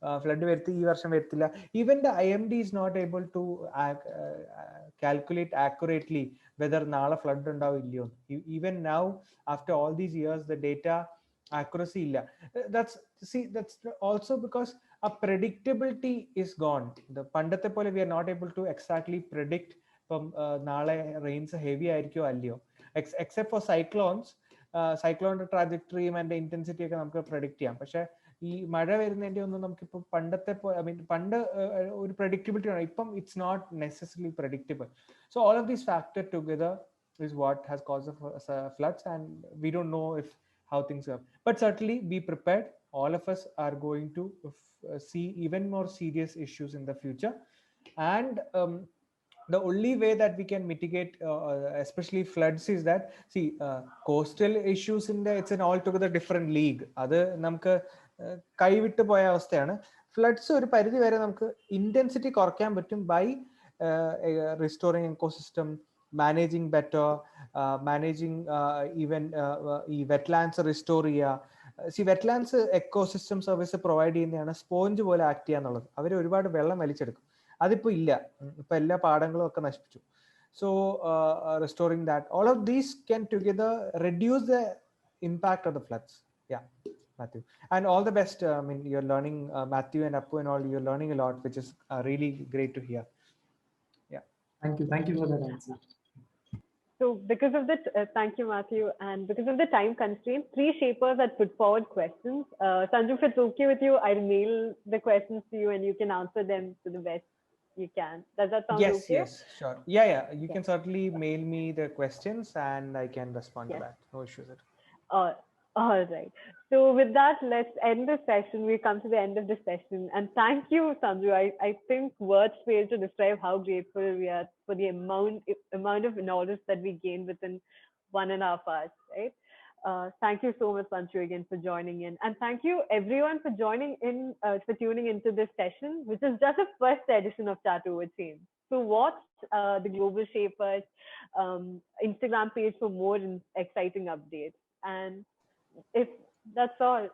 flood varthilla. Even the IMD is not able to calculate accurately whether nala flood undavillo. Even now, after all these years, the data accuracy illa. That's also because a predictability is gone. The pandate pole, we are not able to exactly predict nale rains heavy ആയിരിക്കോ അല്ലയോ, except for cyclones. Cyclone trajectory and the intensity ഒക്കെ നമുക്ക് predict ചെയ്യാം. പക്ഷേ ഈ മഴ വരുന്നതിന്റെ ഒന്നും നമുക്കിപ്പോൾ പണ്ടത്തെ പോലെ ഐ മീൻ പണ്ട് ഒരു predictability ആണ്. ഇപ്പം it's not necessarily predictable. So all of these factors together is what has caused the floods, and we don't know if how things are. But certainly be prepared. All of us are going to see even more serious issues in the future, and the only way that we can mitigate especially floods is that see coastal issues in the it's an altogether different league. അത് നമുക്ക് കൈവിട്ട് പോയ അവസ്ഥയാണ്. Floods ഒരു പരിധി വരെ നമുക്ക് intensity കുറയ്ക്കാൻ പറ്റും by restoring ecosystem, managing better, managing even ഈ വെറ്റ്ലാൻഡ്സ് റിസ്റ്റോർ ചെയ്യുക. വെറ്റ്ലാൻഡ്സ് എക്കോസിസ്റ്റം സർവീസ് പ്രൊവൈഡ് ചെയ്യുന്നതാണ് സ്പോഞ്ച് പോലെ ആക്ട് ചെയ്യുക എന്നുള്ളത്. അവർ ഒരുപാട് വെള്ളം വലിച്ചെടുക്കും. അതിപ്പോ ഇല്ല, ഇപ്പൊ എല്ലാ പാടങ്ങളും ഒക്കെ നശിപ്പിച്ചു. So restoring that, all of these can together reduce the impact of the floods. Yeah, Matthew, and all the best. I mean, you're learning, Matthew and Appu and all, you're learning a lot, which is really great to hear. Yeah, Thank you for that answer. So because of the, thank you, Matthew. And because of the time constraint, 3 shapers had put forward questions. Sanju, if it's okay with you, I'll mail the questions to you and you can answer them to the best you can. Does that sound yes, okay? yes, sure. Yeah, you can certainly mail me the questions and I can respond to that. No issues at all. All right. So with that, let's end the session. We come to the end of the session. And thank you, Sanju. I think words fail to describe how grateful we are for the amount of knowledge that we gained within 1.5 hours, right? Thank you so much, Sanju, again for joining in. And thank you everyone for joining in, for tuning into this session, which is just the first edition of Chat Over Change. So watch the Global Shapers Instagram page for more exciting updates. And if that's all,